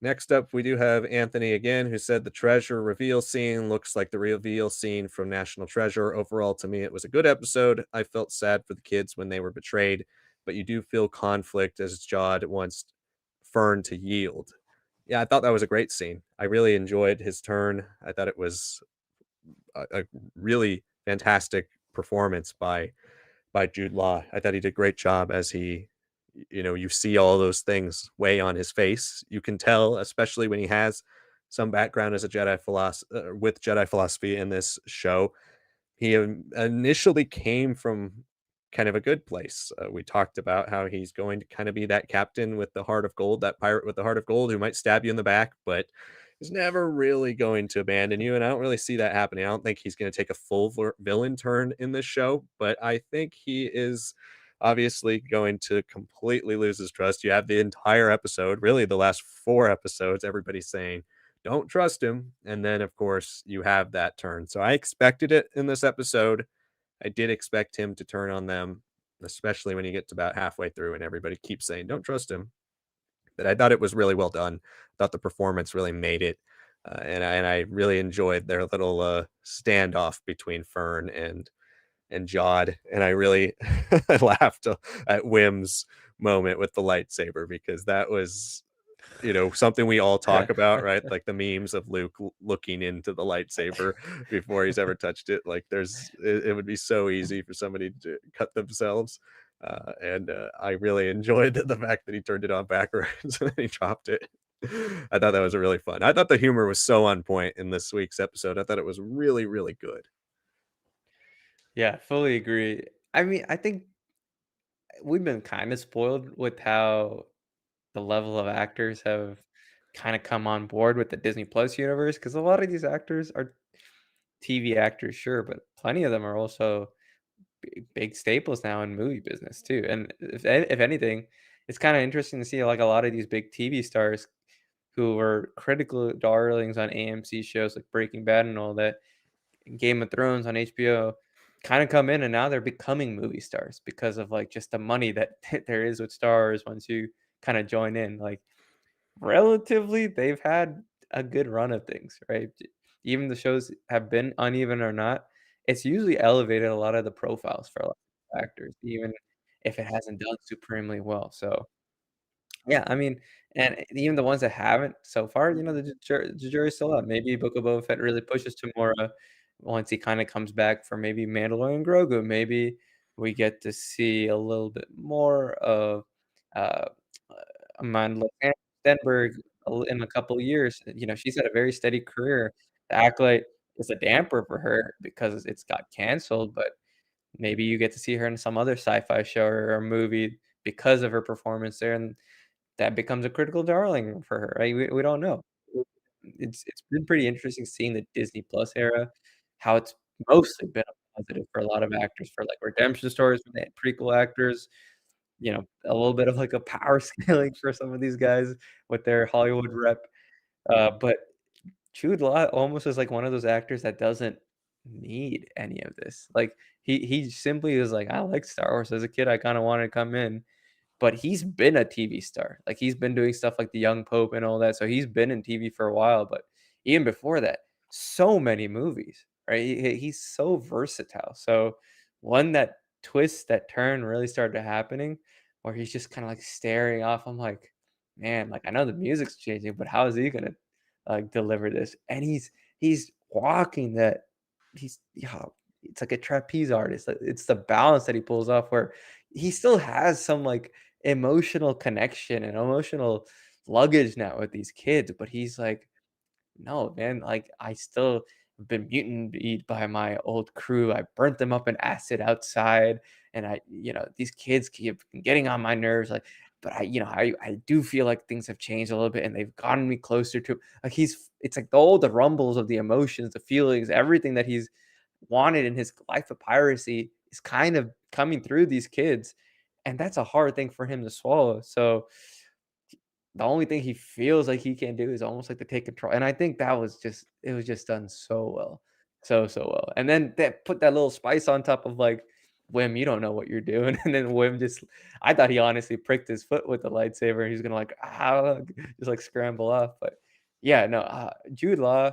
Next up, we do have Anthony again, who said the treasure reveal scene looks like the reveal scene from National Treasure. Overall, to me, it was a good episode. I felt sad for the kids when they were betrayed, but you do feel conflict as Jod wants Fern to yield. Yeah, I thought that was a great scene. I really enjoyed his turn. I thought it was a really fantastic performance by Jude Law. I thought he did a great job as you see all those things weigh on his face. You can tell, especially when he has some background as a Jedi philosophy with Jedi philosophy in this show. He initially came from kind of a good place. We talked about how he's going to kind of be that captain with the heart of gold, that pirate with the heart of gold who might stab you in the back, but is never really going to abandon you. And I don't really see that happening. I don't think he's going to take a full villain turn in this show, but I think he is obviously going to completely lose his trust. You have the entire episode, really the last 4 episodes, everybody saying, don't trust him. And then, of course, you have that turn. So I expected it in this episode. I did expect him to turn on them, especially when you get to about halfway through and everybody keeps saying, don't trust him. But I thought it was really well done. I thought the performance really made it. And I really enjoyed their little standoff between Fern and Jod. And I really I laughed at Wim's moment with the lightsaber because that was something we all talk about, right? Like the memes of Luke looking into the lightsaber before he's ever touched it. Like it would be so easy for somebody to cut themselves. And I really enjoyed the fact that he turned it on backwards and then he dropped it. I thought that was really fun. I thought the humor was so on point in this week's episode. I thought it was really, really good. Yeah, fully agree. I mean, I think we've been kind of spoiled with how the level of actors have kind of come on board with the Disney Plus universe because a lot of these actors are TV actors, sure, but plenty of them are also big staples now in movie business too. And if anything, it's kinda interesting to see, like, a lot of these big TV stars who were critical darlings on AMC shows like Breaking Bad and all that, Game of Thrones on HBO, kinda come in and now they're becoming movie stars because of, like, just the money that there is with stars once you kinda join in, like, relatively, they've had a good run of things, right? Even the shows have been uneven or not, it's usually elevated a lot of the profiles for a lot of actors, even if it hasn't done supremely well, so yeah, I mean, and even the ones that haven't so far, the jury's still out. Maybe Book of Boba Fett really pushes to once he kinda comes back for maybe Mandalorian Grogu, maybe we get to see a little bit more of, uh, Amandla Stenberg in a couple of years. She's had a very steady career. The Acolyte is a damper for her because it's got canceled, but maybe you get to see her in some other sci-fi show or movie because of her performance there, and that becomes a critical darling for her, right? We don't know. It's been pretty interesting seeing the Disney Plus era, how it's mostly been a positive for a lot of actors for, like, redemption stories for the prequel actors, a little bit of, like, a power scaling for some of these guys with their Hollywood rep, but Jude Law almost is like one of those actors that doesn't need any of this. Like, he simply is like, "I like Star Wars. As a kid, I kinda wanted to come in." But he's been a TV star. Like, he's been doing stuff like The Young Pope and all that, so he's been in TV for a while, but even before that, so many movies, right? He's so versatile. So, when that twist, that turn really started happening, where he's just kinda, like, staring off, I'm like, "Man, like, I know the music's changing, but how is he gonna, like, deliver this?" And he's walking that yeah, it's like a trapeze artist. Like, it's the balance that he pulls off where he still has some, like, emotional connection and emotional luggage now with these kids, but he's like, "No, man, like, I still have been mutinied by my old crew. I burnt them up in acid outside, and these kids keep getting on my nerves, like, but I do feel like things have changed a little bit, and they've gotten me closer to." Like, it's like all the rumbles of the emotions, the feelings, everything that he's wanted in his life of piracy is kind of coming through these kids, and that's a hard thing for him to swallow. So the only thing he feels like he can do is almost like to take control, and I think it was just done so well. So well. And then that put that little spice on top of, like, Wim, you don't know what you're doing, and then Wim just I thought he honestly pricked his foot with the lightsaber, and he's gonna, like, "Ah," just, like, scramble off, but yeah, no, Jude Law,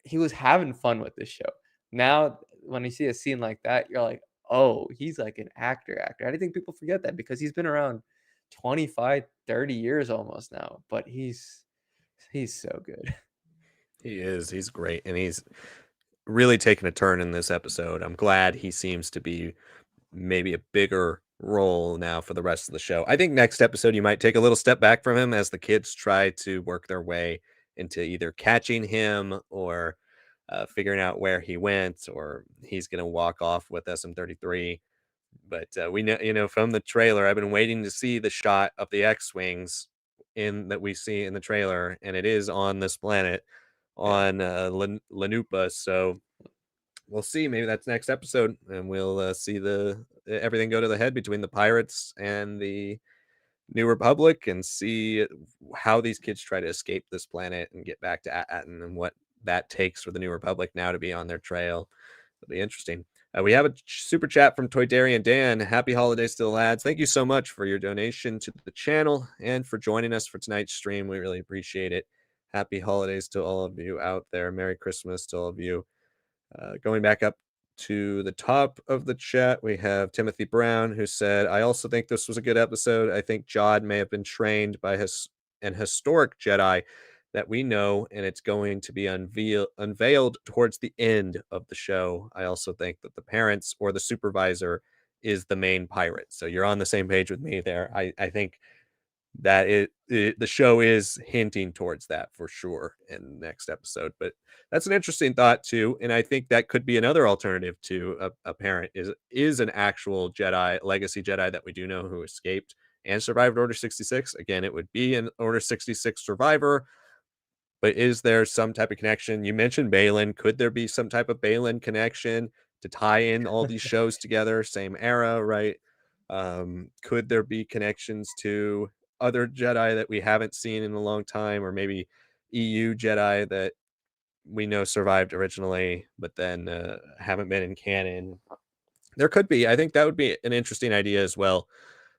he was having fun with this show. Now, when you see a scene like that, you're like, "Oh, he's like an actor." I think people forget that because he's been around 25, 30 years almost now, but he's so good. He is, he's great, and he's really taken a turn in this episode. I'm glad he seems to be maybe a bigger role now for the rest of the show. I think next episode you might take a little step back from him as the kids try to work their way into either catching him or figuring out where he went, or he's going to walk off with SM-33. But we know, from the trailer, I've been waiting to see the shot of the X-wings in that we see in the trailer, and it is on this planet Yeah. on Lanupa. So we'll see. Maybe that's next episode, and we'll see the everything go to the head between the pirates and the New Republic, and see how these kids try to escape this planet and get back to Atten, and what that takes for the New Republic now to be on their trail. It'll be interesting. We have a super chat from Toydarian Dan. Happy holidays to the lads. Thank you so much for your donation to the channel and for joining us for tonight's stream. We really appreciate it. Happy holidays to all of you out there. Merry Christmas to all of you. Going back up to the top of the chat, we have Timothy Brown, who said, "I also think this was a good episode. I think Jod may have been trained by an historic Jedi that we know, and it's going to be unveiled towards the end of the show. I also think that the parents or the supervisor is the main pirate." So you're on the same page with me there. I think that the show is hinting towards that for sure in the next episode. But that's an interesting thought too, and I think that could be another alternative to a parent is an actual Jedi, legacy Jedi that we do know who escaped and survived Order 66. Again, it would be an Order 66 survivor, but is there some type of connection? You mentioned Balin. Could there be some type of Balin connection to tie in all these shows together, same era, right? Could there be connections to other Jedi that we haven't seen in a long time, or maybe EU Jedi that we know survived originally, but then haven't been in canon? There could be. I think that would be an interesting idea as well.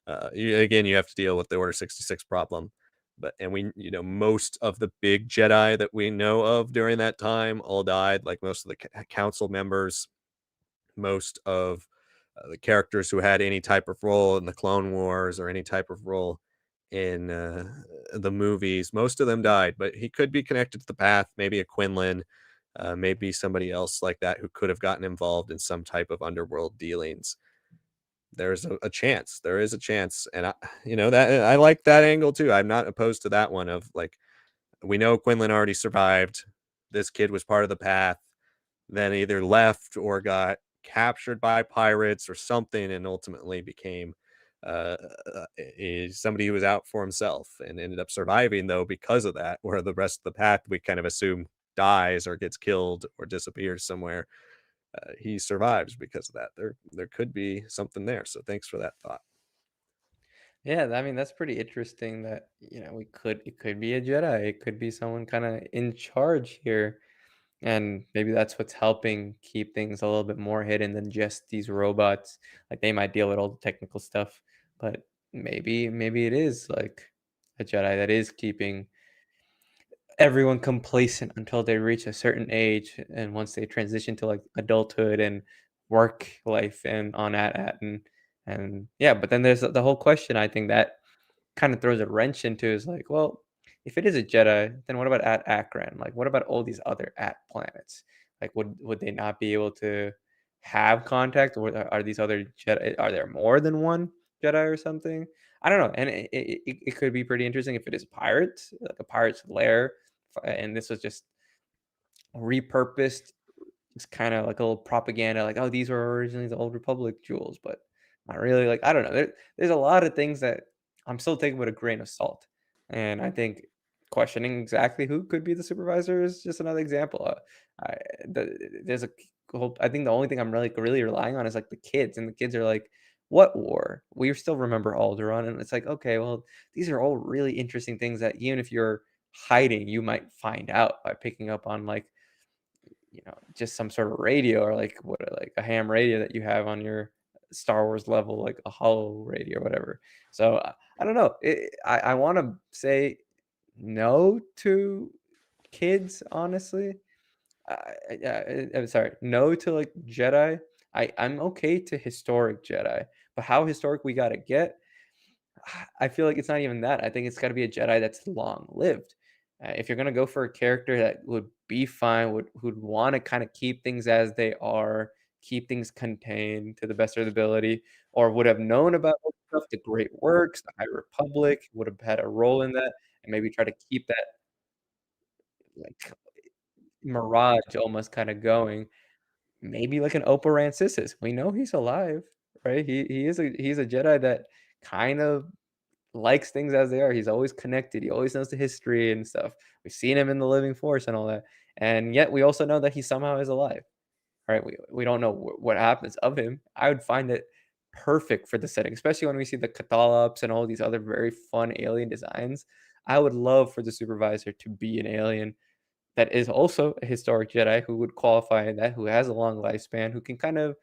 Again, you have to deal with the Order 66 problem. But and most of the big Jedi that we know of during that time all died, like most of the council members, most of the characters who had any type of role in the Clone Wars or any type of role in the movies. Most of them died, but he could be connected to the path. Maybe a Quinlan, maybe somebody else like that who could have gotten involved in some type of underworld dealings. There's a chance. There is a chance, and that I like that angle too. I'm not opposed to that one of like we know Quinlan already survived. This kid was part of the path, then either left or got captured by pirates or something, and ultimately became uh, somebody who was out for himself and ended up surviving though because of that. Where the rest of the pack we kind of assume dies or gets killed or disappears somewhere. He survives because of that. There could be something there. So thanks for that thought. Yeah, I mean that's pretty interesting that, it could be a Jedi, it could be someone kind of in charge here. And maybe that's what's helping keep things a little bit more hidden than just these robots. Like they might deal with all the technical stuff, but maybe it is like a Jedi that is keeping everyone complacent until they reach a certain age, and once they transition to like adulthood and work life and on at and yeah. But then there's the whole question I think that kind of throws a wrench into is like, well, if it is a Jedi, then what about at Akron? Like, what about all these other at planets? Like, would they not be able to have contact, or are these other Jedi? Are there more than one Jedi or something? I don't know, and it could be pretty interesting if it is pirates, like a pirate's lair, and this was just repurposed. It's kinda like a little propaganda, like, "Oh, these were originally the Old Republic jewels," but not really, like, I don't know, there's a lot of things that I'm still taking with a grain of salt, and I think questioning exactly who could be the supervisor is just another example. I there's a whole I think the only thing I'm really relying on is, like, the kids, and the kids are like, "What war?" We still remember Alderaan, and it's like, "Okay, well, these are all really interesting things that even if you're hiding, you might find out by picking up on, like, just some sort of radio or like a ham radio that you have on your Star Wars level, like a hollow radio or whatever." So I don't know. I want to say no to kids, honestly. I'm sorry, no to like Jedi. I'm okay to historic Jedi, but how historic we gotta get, I feel like it's not even that. I think it's gotta be a Jedi that's long lived. If you're gonna go for a character that would be fine, who'd wanna kinda keep things as they are, keep things contained to the best of their ability, or would have known about all the stuff, the Great Works, the High Republic, would have had a role in that, and maybe try to keep that, like, mirage almost kinda going. Maybe like an Opal Rancisis. We know he's alive, right? He's a Jedi that kind of likes things as they are. He's always connected. He always knows the history and stuff. We've seen him in the Living Force and all that, and yet we also know that he somehow is alive, right? We don't know what happens of him. I would find it perfect for the setting, especially when we see the Cathalops and all these other very fun alien designs. I would love for the supervisor to be an alien that is also a historic Jedi who would qualify in that, who has a long lifespan, who can kind of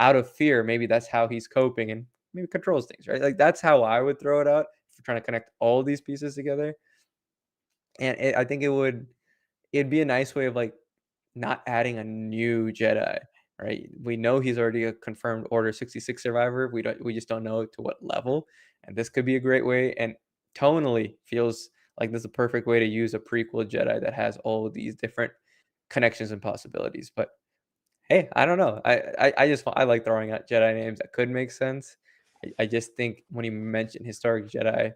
out of fear, maybe that's how he's coping and maybe controls things, right? Like that's how I would throw it out if you're trying to connect all these pieces together. And I think it'd be a nice way of like not adding a new Jedi, right? We know he's already a confirmed Order 66 survivor. We just don't know to what level. And this could be a great way and tonally feels like this is a perfect way to use a prequel Jedi that has all of these different connections and possibilities. But hey, I don't know. I just I like throwing out Jedi names that could make sense. I just think when you mention historic Jedi,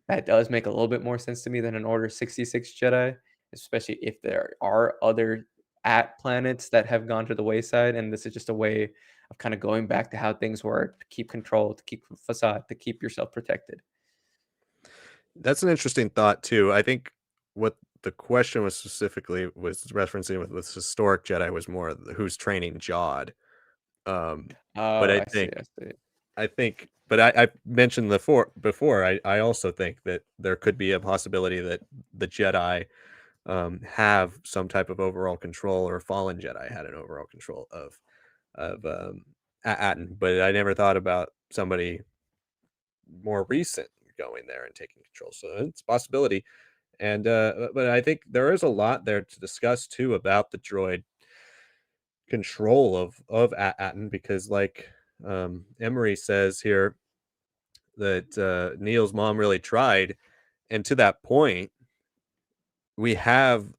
that does make a little bit more sense to me than an Order 66 Jedi, especially if there are other at planets that have gone to the wayside, and this is just a way of kind of going back to how things were to keep control, to keep facade, to keep yourself protected. That's an interesting thought too. I think what the question was specifically was referencing with this historic Jedi was more who's training Jod. Um, but Oh, I see, I see. I think but I mentioned before, I also think that there could be a possibility that the Jedi, have some type of overall control, or fallen Jedi had an overall control of Atten, but I never thought about somebody more recent going there and taking control, so it's a possibility, and, but I think there is a lot there to discuss too about the droid control of Atten because, like, Emery says here that, Neil's mom really tried, and to that point, we have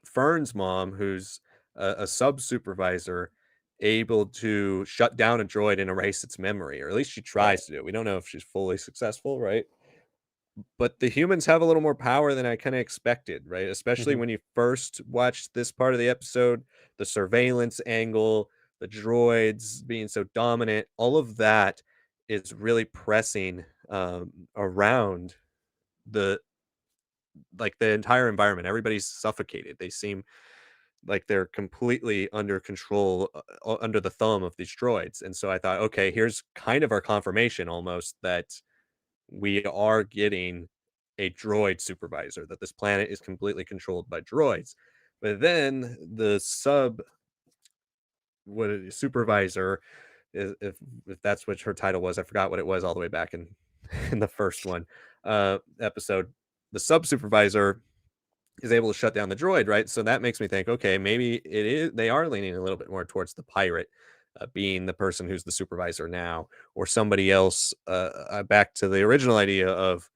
Fern's mom, who's a sub supervisor, able to shut down a droid and erase its memory, or at least she Right. tries to do it. We don't know if she's fully successful, right? But the humans have a little more power than I kinda expected, right? Especially Mhm. when you first watched this part of the episode, the surveillance angle, the droids being so dominant, all of that is really pressing, around the the entire environment. Everybody's suffocated. They seem like they're completely under control, under the thumb of these droids, and so I thought, "Okay, here's kind of our confirmation almost that we are getting a droid supervisor, that this planet is completely controlled by droids." But then the supervisor, if that's what her title was, I forgot what it was all the way back in in the first one, episode. The sub supervisor is able to shut down the droid, right? So that makes me think, okay, maybe it is they are leaning a little bit more towards the pirate, being the person who's the supervisor now, or somebody else. Back to the original idea of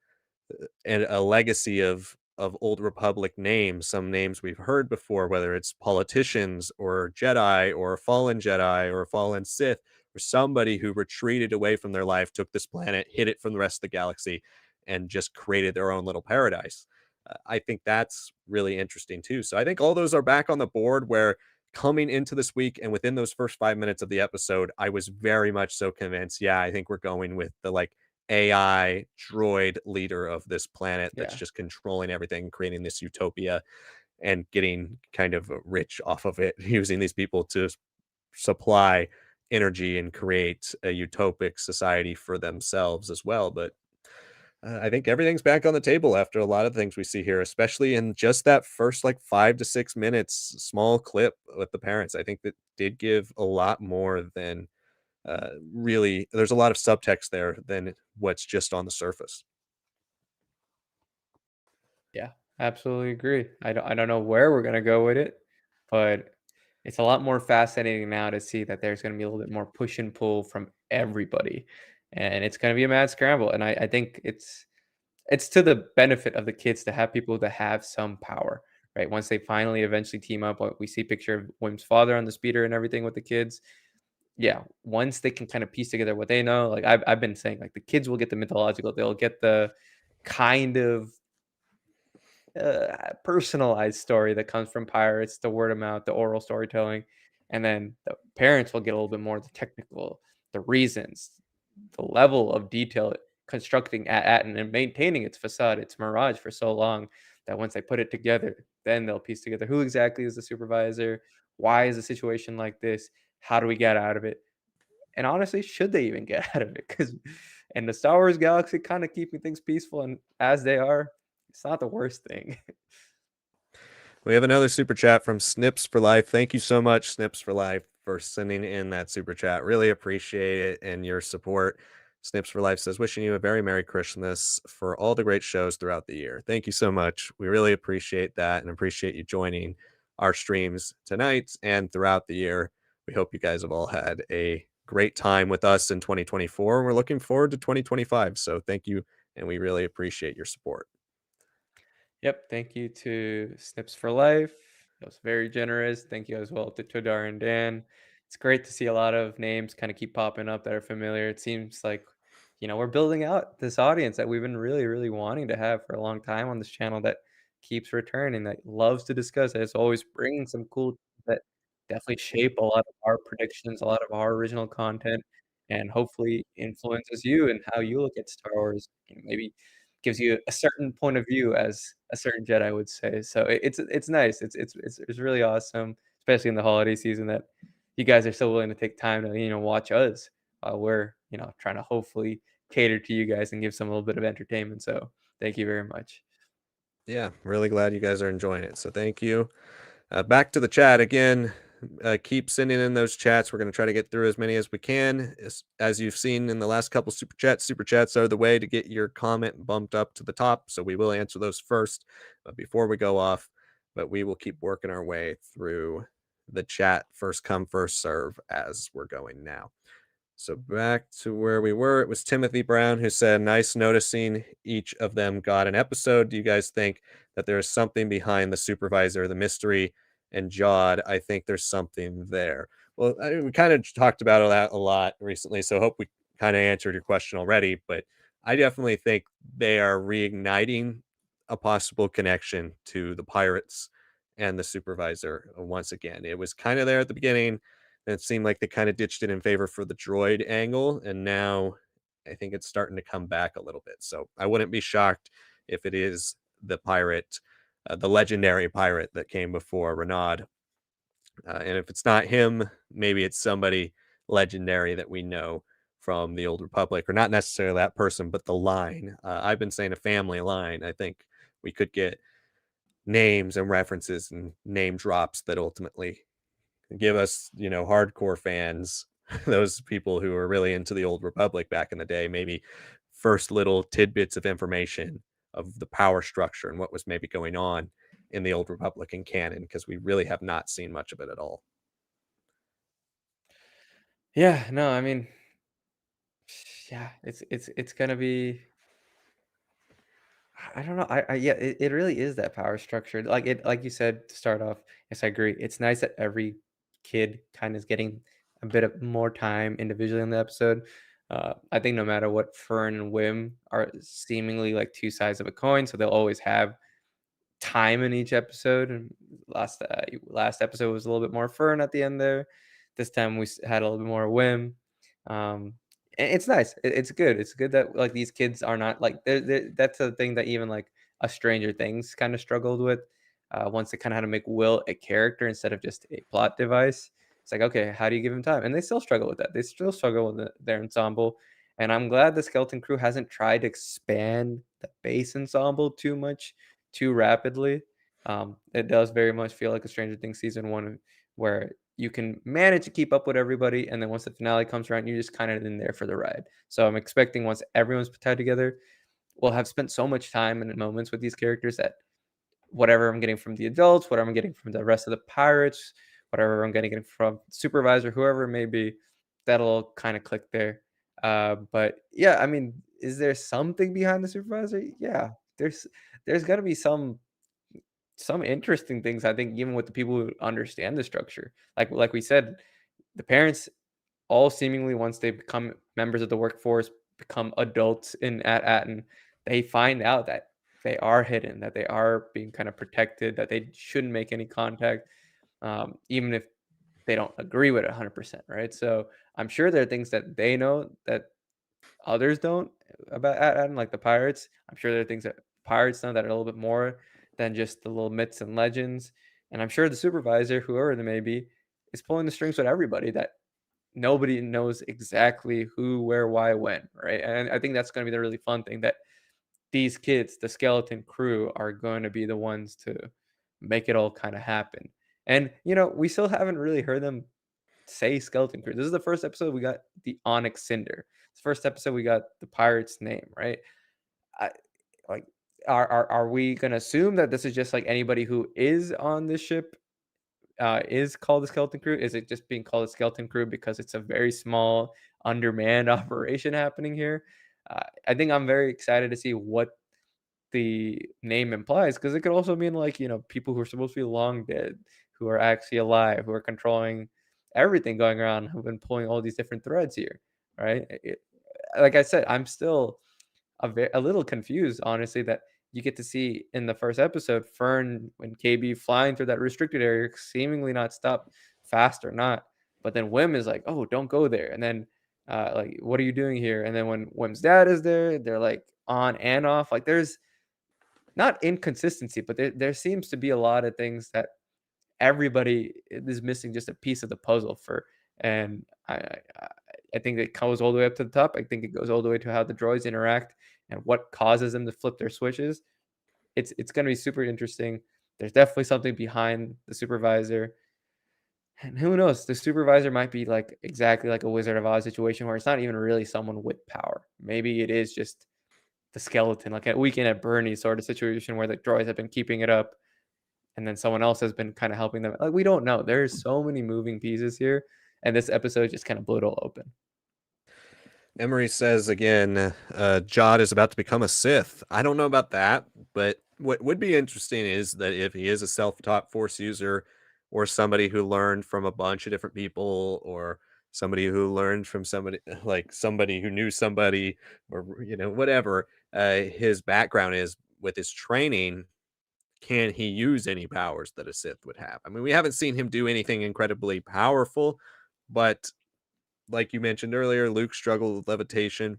and a legacy of old republic names, some names we've heard before, whether it's politicians or Jedi or fallen Jedi or fallen Sith, or somebody who retreated away from their life, took this planet, hid it from the rest of the galaxy, and just created their own little paradise. I think that's really interesting too. So I think all those are back on the board, where coming into this week and within those first 5 minutes of the episode, I was very much so convinced, yeah, I think we're going with the like AI droid leader of this planet that's Yeah. just controlling everything, creating this utopia and getting kind of rich off of it, using these people to supply energy and create a utopic society for themselves as well. But I think everything's back on the table after a lot of things we see here, especially in just that first like 5 to 6 minutes small clip with the parents. I think that did give a lot more than really, there's a lot of subtext there than what's just on the surface. Yeah, absolutely agree. I don't know where we're gonna go with it, but it's a lot more fascinating now to see that there's gonna be a little bit more push and pull from everybody, and it's gonna be a mad scramble. And I think it's to the benefit of the kids to have people that have some power, right? Once they finally eventually team up, we see picture of William's father on the speeder and everything with the kids. Yeah, once they can kind of piece together what they know, like I've been saying, like the kids will get the mythological, they'll get the kind of personalized story that comes from pirates, the word of mouth, the oral storytelling, and then the parents will get a little bit more of the technical, the reasons, the level of detail constructing at and maintaining its facade, its mirage for so long that once they put it together, then they'll piece together who exactly is the supervisor, why is a situation like this, how do we get out of it, and honestly, should they even get out of it? Because in the Star Wars galaxy, kind of keeping things peaceful and as they are, it's not the worst thing. We have another super chat from Snips for Life. Thank you so much, Snips for Life, for sending in that super chat. Really appreciate it and your support. Snips for Life says, wishing you a very Merry Christmas for all the great shows throughout the year. Thank you so much. We really appreciate that and appreciate you joining our streams tonight and throughout the year. We hope you guys have all had a great time with us in 2024. We're looking forward to 2025. So thank you. And we really appreciate your support. Yep. Thank you to Snips for Life. That was very generous. Thank you as well to Todar and Dan. It's great to see a lot of names kind of keep popping up that are familiar. It seems like, we're building out this audience that we've been really, really wanting to have for a long time on this channel that keeps returning, that loves to discuss. That is always bringing some cool that definitely shape a lot of our predictions, a lot of our original content, and hopefully influences you and how you look at Star Wars. Maybe gives you a certain point of view as a certain Jedi would say. So it's nice. It's really awesome, especially in the holiday season that you guys are so willing to take time to watch us. We're trying to hopefully cater to you guys and give some a little bit of entertainment. So thank you very much. Yeah, really glad you guys are enjoying it. So thank you. Back to the chat again. Keep sending in those chats. We're going to try to get through as many as we can. As you've seen in the last couple super chats are the way to get your comment bumped up to the top. So we will answer those first, but before we go off, but we will keep working our way through the chat. First come, first serve as we're going now. So back to where we were, it was Timothy Brown who said, "Nice noticing each of them got an episode. Do you guys think that there is something behind the supervisor, the mystery, and Jod? I think there's something there." Well, we kind of talked about that a lot recently, so I hope we kind of answered your question already. But I definitely think they are reigniting a possible connection to the pirates and the supervisor once again. It was kind of there at the beginning, and it seemed like they kind of ditched it in favor for the droid angle, and now I think it's starting to come back a little bit. So I wouldn't be shocked if it is the pirate, the legendary pirate that came before Renaud. And if it's not him, maybe it's somebody legendary that we know from the Old Republic, or not necessarily that person, but the line. I've been saying a family line. I think we could get names and references and name drops that ultimately give us, hardcore fans, those people who were really into the Old Republic back in the day, maybe first little tidbits of information of the power structure and what was maybe going on in the Old Republican canon, because we really have not seen much of it at all. Yeah, no, I mean, yeah, it's gonna be. I don't know. Yeah, it really is that power structure. Like you said to start off. Yes, I agree. It's nice that every kid kind of is getting a bit of more time individually in the episode. I think no matter what, Fern and Wim are seemingly like two sides of a coin, so they'll always have time in each episode. And last episode was a little bit more Fern at the end there. This time had a little bit more Whim. It's nice. It's good. It's good that like these kids are not like that's a thing that even like a Stranger Things kind of struggled with. Once they kind of had to make Will a character instead of just a plot device. It's like, okay, how do you give him time? And they still struggle with that. They still struggle with their ensemble. And I'm glad the Skeleton Crew hasn't tried to expand the base ensemble too much too rapidly. It does very much feel like a Stranger Things season one, where you can manage to keep up with everybody, and then once the finale comes around, you're just kind of in there for the ride. So I'm expecting once everyone's tied together, we'll have spent so much time and moments with these characters that whatever I'm getting from the adults, whatever I'm getting from the rest of the pirates, whatever I'm getting from supervisor, whoever it may be, that'll kind of click there. But yeah, I mean, is there something behind the supervisor? Yeah, there's got to be some interesting things, I think, even with the people who understand the structure. Like we said, the parents all seemingly once they become members of the workforce, become adults in at Atten, they find out that they are hidden, that they are being kind of protected, that they shouldn't make any contact, even if they don't agree with it 100%, right? So I'm sure there are things that they know that others don't about Atten, like the pirates. I'm sure there are things that pirates know that are a little bit more than just the little myths and legends. And I'm sure the supervisor, whoever they may be, is pulling the strings with everybody, that nobody knows exactly who, where, why, when, right? And I think that's going to be the really fun thing, that these kids, the Skeleton Crew, are going to be the ones to make it all kind of happen. And we still haven't really heard them say Skeleton Crew. This is the first episode we got the Onyx Cinder. It's the first episode we got the pirate's name, right? I, like, are we gonna assume that this is just like anybody who is on this ship is called the Skeleton Crew? Is it just being called a Skeleton Crew because it's a very small, undermanned operation happening here? I think I'm very excited to see what the name implies, because it could also mean like people who are supposed to be long dead, who are actually alive, who are controlling everything going around, who've been pulling all these different threads here, right? Like I said, I'm still a little confused, honestly, that you get to see in the first episode Fern and KB flying through that restricted area, seemingly not stopped, fast or not. But then Wim is like, "Oh, don't go there." And then, like, "What are you doing here?" And then when Wim's dad is there, they're like on and off. Like, there's not inconsistency, but there seems to be a lot of things that everybody is missing just a piece of the puzzle for. And I think it goes all the way up to the top. I think it goes all the way to how the droids interact and what causes them to flip their switches. It's gonna be super interesting. There's definitely something behind the supervisor. And who knows? The supervisor might be like exactly like a Wizard of Oz situation where it's not even really someone with power. Maybe it is just the skeleton, like a Weekend at Bernie's sort of situation where the droids have been keeping it up, and then someone else has been kind of helping them. Like we don't know. There's so many moving pieces here, and this episode just kind of blew it all open. Emery says again, Jod is about to become a Sith. I don't know about that, but what would be interesting is that if he is a self-taught Force user, or somebody who learned from a bunch of different people, or somebody who learned from somebody like somebody who knew somebody, or whatever his background is with his training, can he use any powers that a Sith would have? I mean, we haven't seen him do anything incredibly powerful, but like you mentioned earlier, Luke struggled with levitation.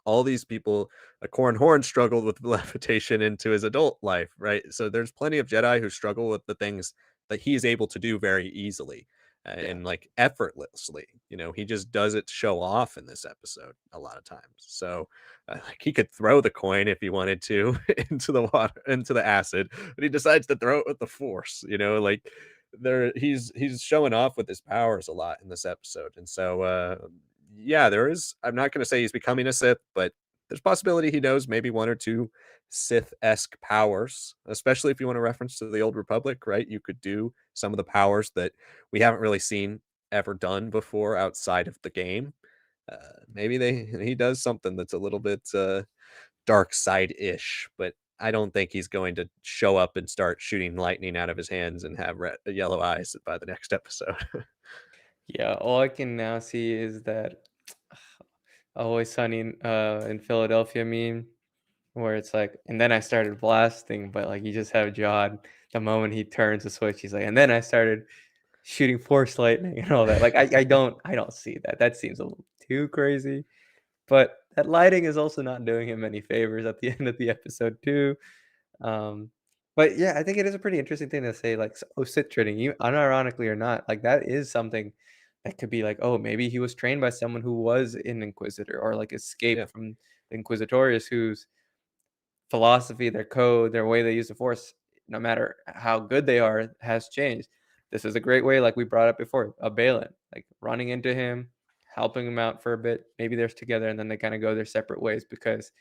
All these people, a Corran Horn struggled with levitation into his adult life, right? So there's plenty of Jedi who struggle with the things that he's able to do very easily Yeah. and like effortlessly. He just does it to show off in this episode a lot of times. So like he could throw the coin if he wanted to into the water, into the acid, but he decides to throw it with the Force. Like he's showing off with his powers a lot in this episode, and so yeah, there is. I'm not going to say he's becoming a Sith, but there's possibility he knows maybe one or two Sith-esque powers, especially if you want to reference to the Old Republic, right? You could do some of the powers that we haven't really seen ever done before outside of the game. Maybe he does something that's a little bit dark side-ish, but I don't think he's going to show up and start shooting lightning out of his hands and have yellow eyes by the next episode. Yeah, all I can now see is that Always Sunny in Philadelphia meme where it's like, and then I started blasting, but like you just have John the moment he turns the switch, he's like, and then I started shooting force lightning and all that. Like I don't see that. That seems a little too crazy. But that lighting is also not doing him any favors at the end of the episode too. Um, but yeah, I think it is a pretty interesting thing to say, like, oh, sit trading, you unironically or not, like that is something that could be like, oh, maybe he was trained by someone who was an inquisitor or like Yeah. escaped from the Inquisitorius, whose philosophy, their code, their way they use the force, no matter how good they are, has changed. This is a great way, like we brought up before, a Balin, like running into him, helping him out for a bit. Maybe they're together and then they kind of go their separate ways because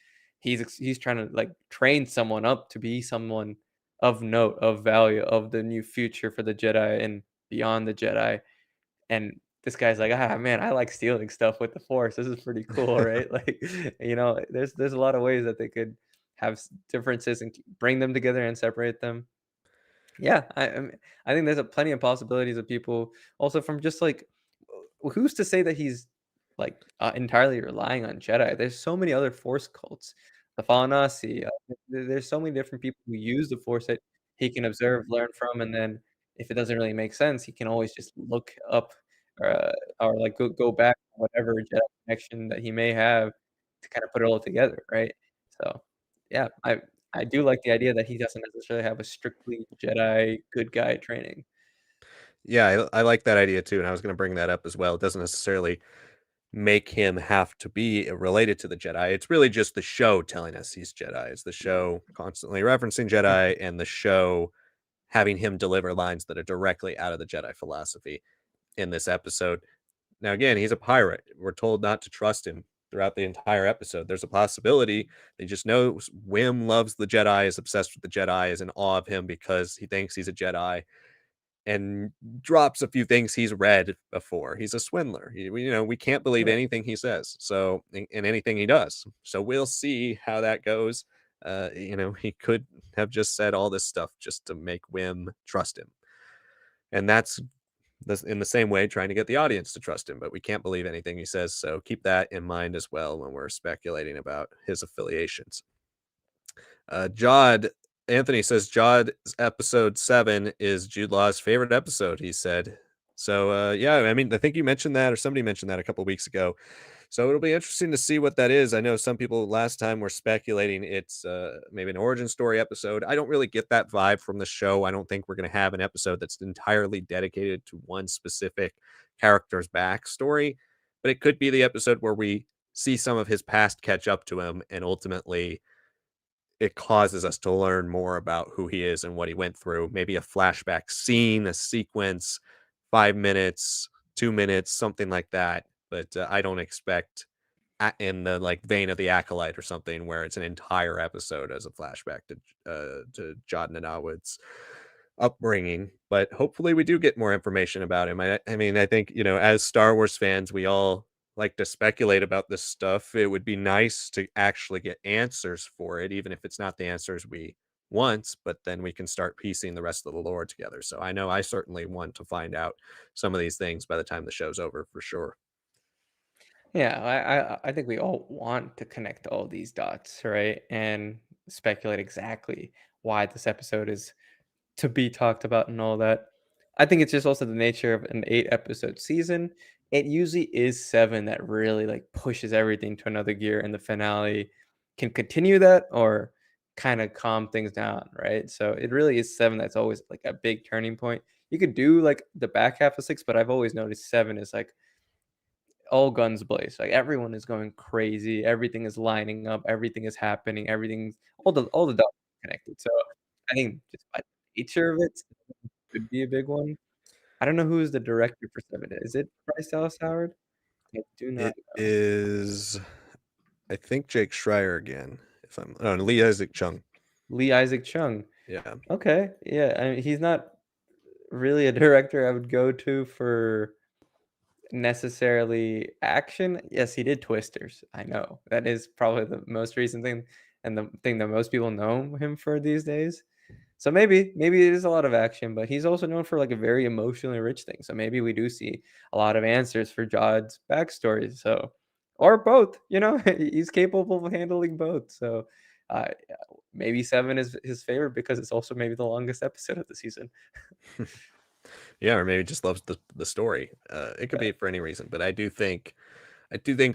he's trying to like train someone up to be someone of note, of value, of the new future for the Jedi and beyond the Jedi. And this guy's like, ah, man, I like stealing stuff with the Force. This is pretty cool, right? Like, there's a lot of ways that they could have differences and bring them together and separate them. Yeah, I think there's a plenty of possibilities of people also from just like who's to say that he's like entirely relying on Jedi? There's so many other Force cults, the Falanasi. There's so many different people who use the Force that he can observe, learn from, and then if it doesn't really make sense, he can always just look up uh, or like go back to whatever Jedi connection that he may have to kind of put it all together, right? So yeah, I do like the idea that he doesn't necessarily have a strictly Jedi good guy training. Yeah, I like that idea too, and I was going to bring that up as well. It doesn't necessarily make him have to be related to the Jedi. It's really just the show telling us he's Jedi. It's the show constantly referencing Jedi, and the show having him deliver lines that are directly out of the Jedi philosophy in this episode. Now, again, he's a pirate. We're told not to trust him throughout the entire episode. There's a possibility they just know Wim loves the Jedi, is obsessed with the Jedi, is in awe of him because he thinks he's a Jedi, and drops a few things he's read before. He's a swindler. We can't believe Right. anything he says. So, and anything he does. So we'll see how that goes. He could have just said all this stuff just to make Wim trust him. And that's in the same way trying to get the audience to trust him, but we can't believe anything he says. So keep that in mind as well when we're speculating about his affiliations. Jod Anthony says Jod's episode 7 is Jude Law's favorite episode. He said so. Yeah, I mean, I think you mentioned that, or somebody mentioned that a couple weeks ago. So it'll be interesting to see what that is. I know some people last time were speculating it's maybe an origin story episode. I don't really get that vibe from the show. I don't think we're going to have an episode that's entirely dedicated to one specific character's backstory. but it could be the episode where we see some of his past catch up to him, and ultimately it causes us to learn more about who he is and what he went through. Maybe a flashback scene, a sequence, 5 minutes, 2 minutes, something like that. But I don't expect in the like vein of the Acolyte or something where it's an entire episode as a flashback to Jod Nanawit's upbringing. But hopefully, we do get more information about him. I mean, I think as Star Wars fans, we all like to speculate about this stuff. It would be nice to actually get answers for it, even if it's not the answers we want. But then we can start piecing the rest of the lore together. So I know I certainly want to find out some of these things by the time the show's over for sure. Yeah, I think we all want to connect all these dots, right? And speculate exactly why this episode is to be talked about and all that. I think it's just also the nature of an 8 episode season. It usually is 7 that really like pushes everything to another gear, and the finale can continue that or kind of calm things down, right? So it really is 7 that's always like a big turning point. You could do like the back half of 6, but I've always noticed 7 is like all guns blaze. Like everyone is going crazy, everything is lining up, everything is happening, everything's all the dots are connected. So I think just by the nature of it could be a big one. I don't know who is the director for 7. Is it Bryce Dallas Howard? I do not It know. is, I think, Jake Schreier again. If I'm, oh, Lee Isaac Chung. Lee Isaac Chung. Yeah. Okay, yeah, I mean, he's not really a director I would go to for necessarily action. Yes, he did Twisters. I know. That is probably the most recent thing and the thing that most people know him for these days. So maybe it is a lot of action, but he's also known for like a very emotionally rich thing. So maybe we do see a lot of answers for Jod's backstory. So or both, he's capable of handling both. So yeah, maybe 7 is his favorite because it's also maybe the longest episode of the season. Yeah, or maybe just loves the story. It could Yeah. be for any reason, but I do think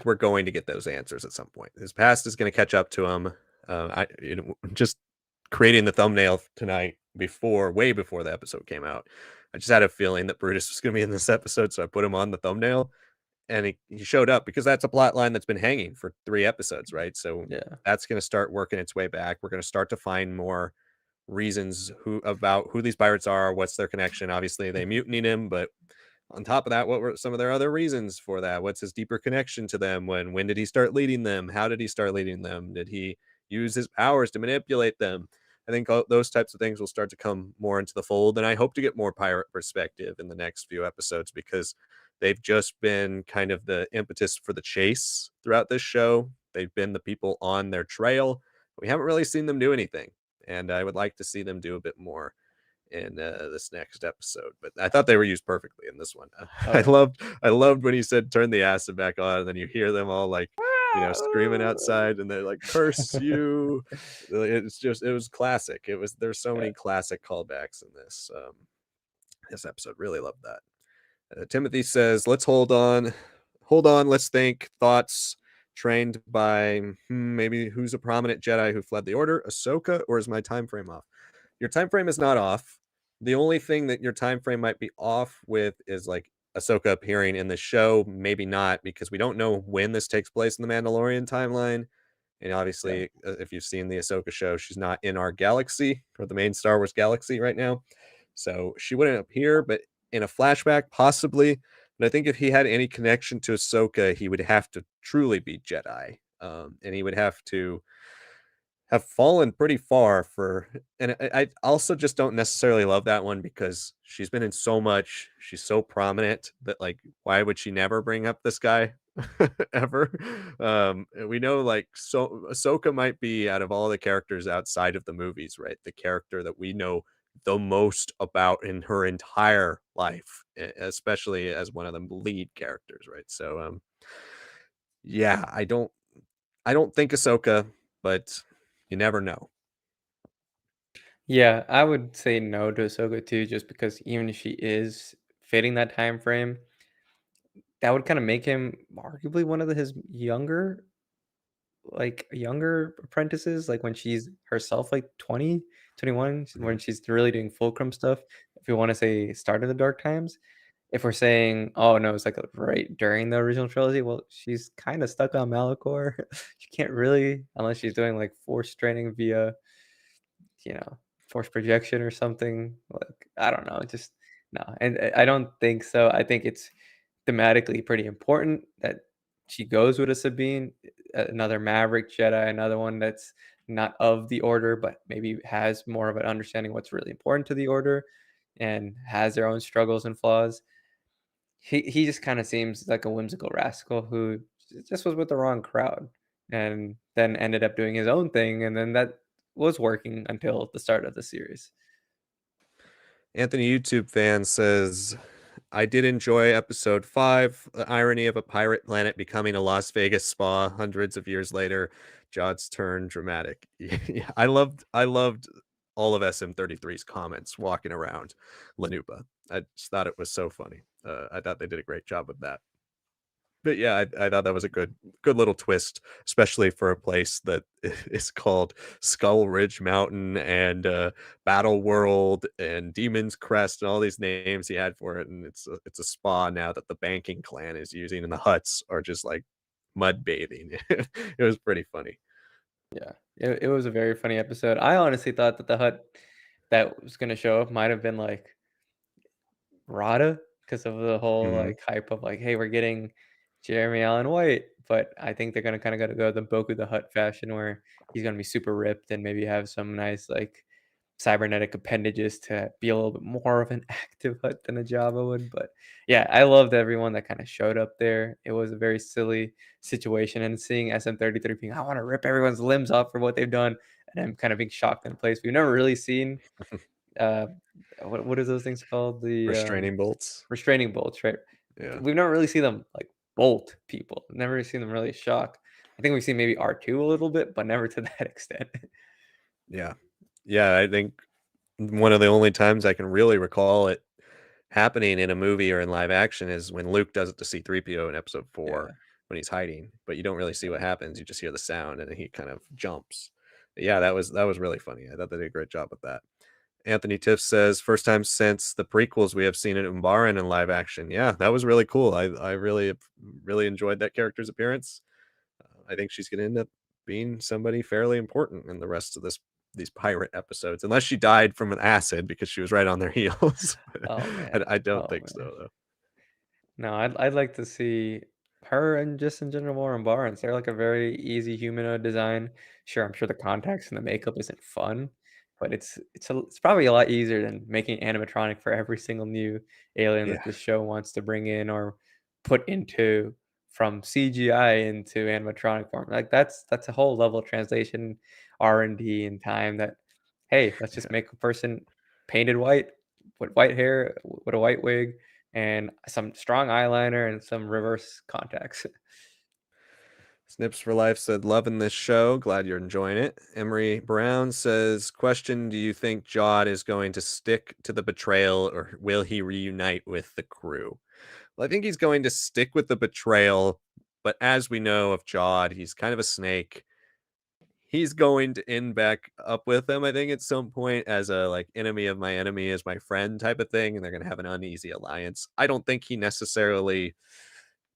we're going to get those answers at some point. His past is going to catch up to him. Just creating the thumbnail tonight way before the episode came out. I just had a feeling that Brutus was going to be in this episode, so I put him on the thumbnail, and he showed up because that's a plot line that's been hanging for 3 episodes, right? So Yeah. that's going to start working its way back. We're going to start to find more reasons who these pirates are, what's their connection. Obviously, they Mhm. mutinied him, but on top of that, what were some of their other reasons for that? What's his deeper connection to them? When did he start leading them? How did he start leading them? Did he use his powers to manipulate them? I think those types of things will start to come more into the fold, and I hope to get more pirate perspective in the next few episodes because they've just been kind of the impetus for the chase throughout this show. They've been the people on their trail. We haven't really seen them do anything, and I would like to see them do a bit more in this next episode. But I thought they were used perfectly in this one. Oh I yeah. loved I loved when he said turn the acid back on, and then you hear them all like screaming outside, and they're like curse you. It was classic. There's so Yeah. many classic callbacks in this episode. Really loved that. Timothy says, "Let's hold on. Let's think. Thoughts." Trained by maybe who's a prominent Jedi who fled the Order, Ahsoka, or is my time frame off? Your time frame is not off. The only thing that your time frame might be off with is like Ahsoka appearing in the show. Maybe not because we don't know when this takes place in the Mandalorian timeline. And Yeah. obviously, if you've seen the Ahsoka show, she's not in our galaxy or the main Star Wars galaxy right now. So she wouldn't appear, but in a flashback, possibly. But I think if he had any connection to Ahsoka, he would have to truly be Jedi. And he would have fallen pretty far for, and I also just don't necessarily love that one because she's been in so much, she's so prominent that like why would she never bring up this guy ever? And we know like so Ahsoka might be out of all the characters outside of the movies, right? The character that we know the most about in her entire life, especially as one of the lead characters, right? So yeah, I don't think Ahsoka, but you never know. Yeah, I would say no to Ahsoka too, just because even if she is fitting that time frame, that would kind of make him arguably one of his younger apprentices, like when she's herself like 20, 21, when Mhm. she's really doing fulcrum stuff. If you want to say start of the dark times, if we're saying, "Oh, no, it's, like, right during the original trilogy," well, she's kinda stuck on Malachor. She can't really unless she's doing, like, force training via, you know, force projection or something, like, I don't know, just no, and I don't think so. I think it's thematically pretty important that she goes with a Sabine, another Maverick Jedi, another one that's not of the Order, but maybe has more of an understanding what's really important to the Order and has their own struggles and flaws. He just kinda seems like a whimsical rascal who just was with the wrong crowd and then ended up doing his own thing, and then that was working until the start of the series. Anthony YouTube fan says, I did enjoy episode 5, the irony of a pirate planet becoming a Las Vegas spa hundreds of years later. Jod's turn dramatic. Yeah, I loved all of SM33's comments walking around Lanupa. I just thought it was so funny. I thought they did a great job with that. But yeah, I thought that was a good little twist, especially for a place that is called Skull Ridge Mountain and, Battle World and Demon's Crest and all these names he had for it, and it's a spa now that the banking clan is using, and the huts are just, like, mud bathing. It was pretty funny. Yeah, it was a very funny episode. I honestly thought that the hut that was gonna show up might have been, like, Rada because of the whole, Mhm. like, hype of, like, "Hey, we're getting Jeremy Allen White," but I think they're gonna kinda gotta go the Boku the Hut fashion where he's gonna be super ripped and maybe have some nice, like, cybernetic appendages to be a little bit more of an active hut than a Java would, but, yeah, I loved everyone that kinda showed up there. It was a very silly situation, and seeing SM33 being, "I wanna rip everyone's limbs off for what they've done," and I'm kinda being shocked in place. We've never really seen, uh, what is those things called? Restraining bolts. Restraining bolts, right? Yeah. We've never really seen them, like, bolt people. Never really seen them really shock. I think we've seen maybe R2 a little bit, but never to that extent. Yeah. Yeah, I think one of the only times I can really recall it happening in a movie or in live action is when Luke does it to C-3PO in episode 4 Yeah, when he's hiding, but you don't really see what yeah. happens, you just hear the sound and then he kind of jumps. Yeah, that was really funny. I thought they did a great job with that. Anthony Tiff says, "First time since the prequels we have seen it Umbaran in live action." Yeah, that was really cool. I really enjoyed that character's appearance. I think she's gonna end up being somebody fairly important in the rest of these pirate episodes, unless she died from an acid because she was right on their heels. Oh, man. I don't Oh, think man. so, though. No, I'd like to see her and just in general more on Barnes. They're like a very easy humanoid design. Sure, I'm sure the contacts and the makeup isn't fun, but it's probably a lot easier than making animatronic for every single new alien that Yeah. this show wants to bring in or put into from CGI into animatronic form. Like that's a whole level of translation, R&D and time that hey, let's just Yeah. make a person painted white with white hair with a white wig and some strong eyeliner and some reverse contacts. Snips for Life said, "Loving this show. Glad you're enjoying it." Emery Brown says, "Question: Do you think Jod is going to stick to the betrayal, or will he reunite with the crew?" Well, I think he's going to stick with the betrayal, but as we know of Jod, he's kind of a snake. He's going to end back up with them, I think, at some point as a like enemy of my enemy is my friend type of thing, and they're gonna have an uneasy alliance. I don't think he necessarily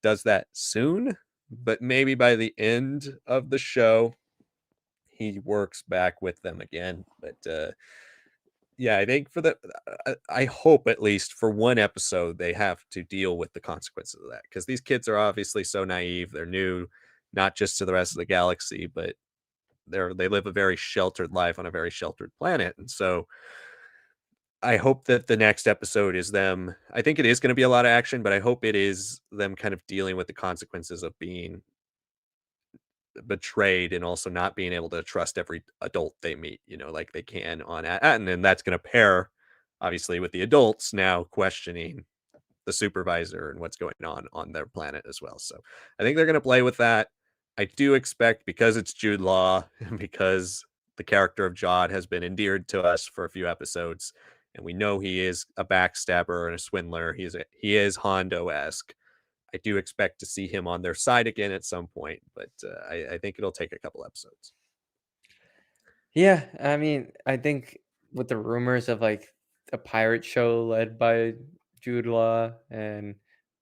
does that soon, but maybe by the end of the show, he works back with them again. But yeah, I think for the I hope at least for one episode they have to deal with the consequences of that because these kids are obviously so naive. They're new, not just to the rest of the galaxy, but they live a very sheltered life on a very sheltered planet, and so I hope that the next episode is them. I think it is going to be a lot of action, but I hope it is them kind of dealing with the consequences of being betrayed and also not being able to trust every adult they meet, like they can on Atten, and that's going to pair obviously with the adults now questioning the supervisor and what's going on their planet as well. So I think they're going to play with that. I do expect because it's Jude Law and because the character of Jod has been endeared to us for a few episodes, and we know he is a backstabber and a swindler. He is Hondo esque. I do expect to see him on their side again at some point, but I think it'll take a couple episodes. Yeah, I mean, I think with the rumors of like a pirate show led by Jude Law and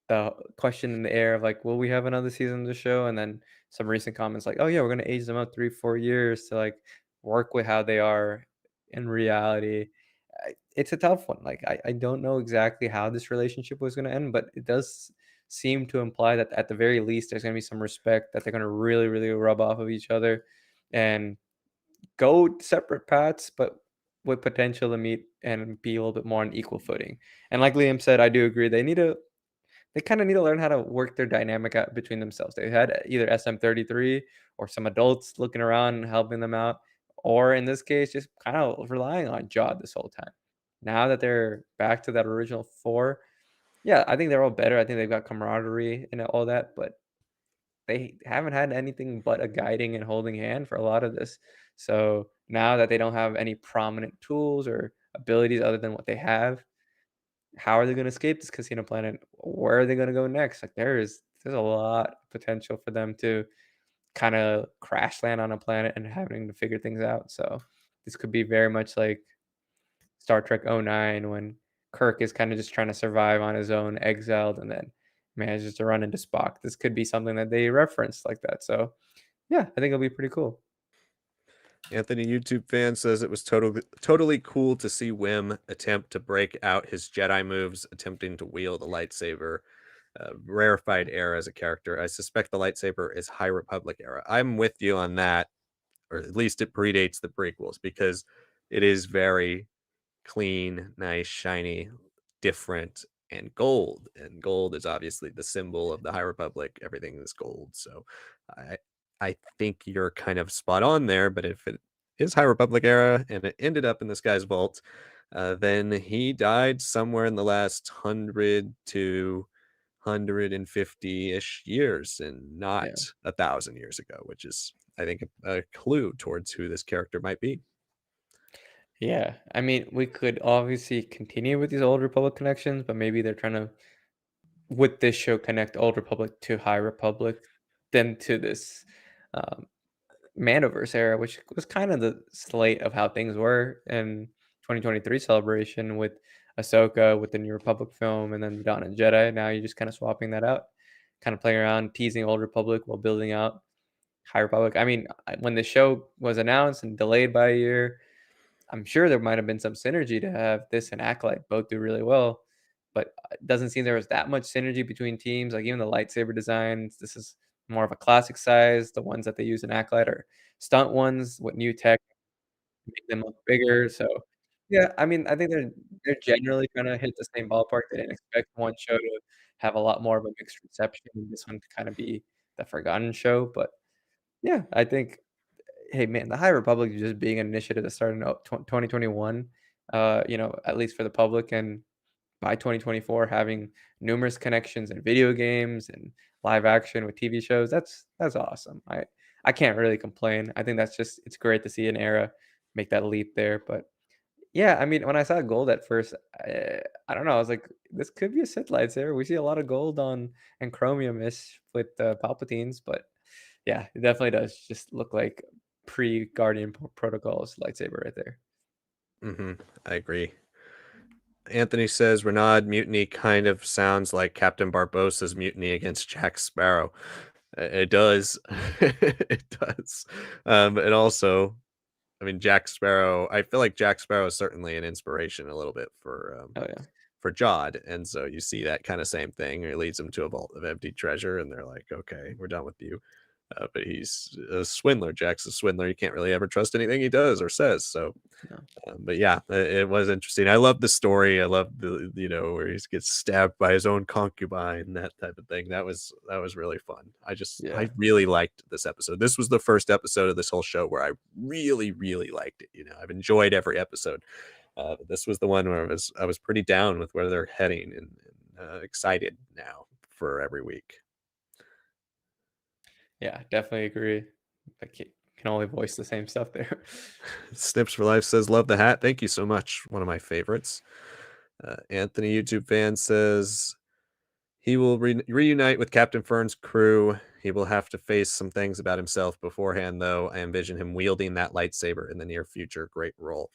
the question in the air of like, will we have another season of the show? And then some recent comments like, oh yeah, we're gonna age them up 3, 4 years to like work with how they are in reality. It's a tough one. Like I don't know exactly how this relationship was gonna end, but it does seem to imply that at the very least there's gonna be some respect that they're gonna really, really rub off of each other and go separate paths, but with potential to meet and be a little bit more on equal footing. And like Liam said, I do agree. They kind of need to learn how to work their dynamic out between themselves. They had either SM33 or some adults looking around and helping them out, or in this case, just kind of relying on Jod this whole time. Now that they're back to that original four, yeah, I think they're all better. I think they've got camaraderie and all that, but they haven't had anything but a guiding and holding hand for a lot of this. So now that they don't have any prominent tools or abilities other than what they have, how are they going to escape this casino planet? Where are they going to go next? Like there's a lot of potential for them to kind of crash land on a planet and having to figure things out. So this could be very much like Star Trek '09 when Kirk is kind of just trying to survive on his own, exiled, and then manages to run into Spock. This could be something that they reference like that. So yeah, I think it'll be pretty cool. Anthony, YouTube fan, says it was totally cool to see Wim attempt to break out his Jedi moves, attempting to wield a lightsaber. Rarefied era as a character. I suspect the lightsaber is High Republic era. I'm with you on that, or at least it predates the prequels because it is very clean, nice, shiny, different, and gold. And gold is obviously the symbol of the High Republic. Everything is gold. So I I think you're kind of spot on there. But if it is High Republic era and it ended up in this guy's vault, then he died somewhere in the last 100 to 150-ish years and not Yeah. 1,000 years ago, which is, I think, a clue towards who this character might be. Yeah. I mean, we could obviously continue with these old Republic connections, but maybe they're trying to, with this show, connect Old Republic to High Republic, then to this um, Mandoverse era, which was kind of the slate of how things were in 2023 celebration with Ahsoka, with the New Republic film, and then the Dawn of Jedi. Now you're just kind of swapping that out, kind of playing around, teasing Old Republic while building out High Republic. I mean, when the show was announced and delayed by a year, I'm sure there might have been some synergy to have this and Acolyte both do really well, but it doesn't seem there was that much synergy between teams. Like even the lightsaber designs, this is more of a classic size. The ones that they use in Acolyte are stunt ones with new tech, make them look bigger. So yeah, I mean, I think they're generally gonna hit the same ballpark. They didn't expect one show to have a lot more of a mixed reception and this one to kind of be the forgotten show. But yeah, I think hey man, the High Republic is just being an initiative that started in 2021, at least for the public, and by 2024 having numerous connections in video games and live action with TV shows. That's awesome. I can't really complain. I think that's just it's great to see an era make that leap there. But yeah, I mean, when I saw gold at first, I don't know. I was like, this could be a Sith lightsaber. We see a lot of gold on and chromium-ish with Palpatine's, but yeah, it definitely does just look like pre-Guardian Protocols lightsaber right there. I agree. Anthony says Renaud mutiny kind of sounds like Captain Barbossa's mutiny against Jack Sparrow. It does. It does. And also, I mean, Jack Sparrow. I feel like Jack Sparrow is certainly an inspiration a little bit Oh yeah, for Jod, and so you see that kind of same thing. It leads them to a vault of empty treasure, and they're like, "Okay, we're done with you." But he's a swindler. Jack's a swindler. You can't really ever trust anything he does or says. So no, but yeah, it was interesting. I love the story. I love the where he gets stabbed by his own concubine, that type of thing. That was really fun. I yeah. really liked this episode. This was the first episode of this whole show where I really liked it. I've enjoyed every episode. But this was the one where I was pretty down with where they're heading and excited now for every week. Yeah, definitely agree. I can only voice the same stuff there. Snips for Life says, "Love the hat. Thank you so much. One of my favorites." Anthony, YouTube fan, says, he will reunite with Captain Fern's crew. He will have to face some things about himself beforehand, though. I envision him wielding that lightsaber in the near future. Great role.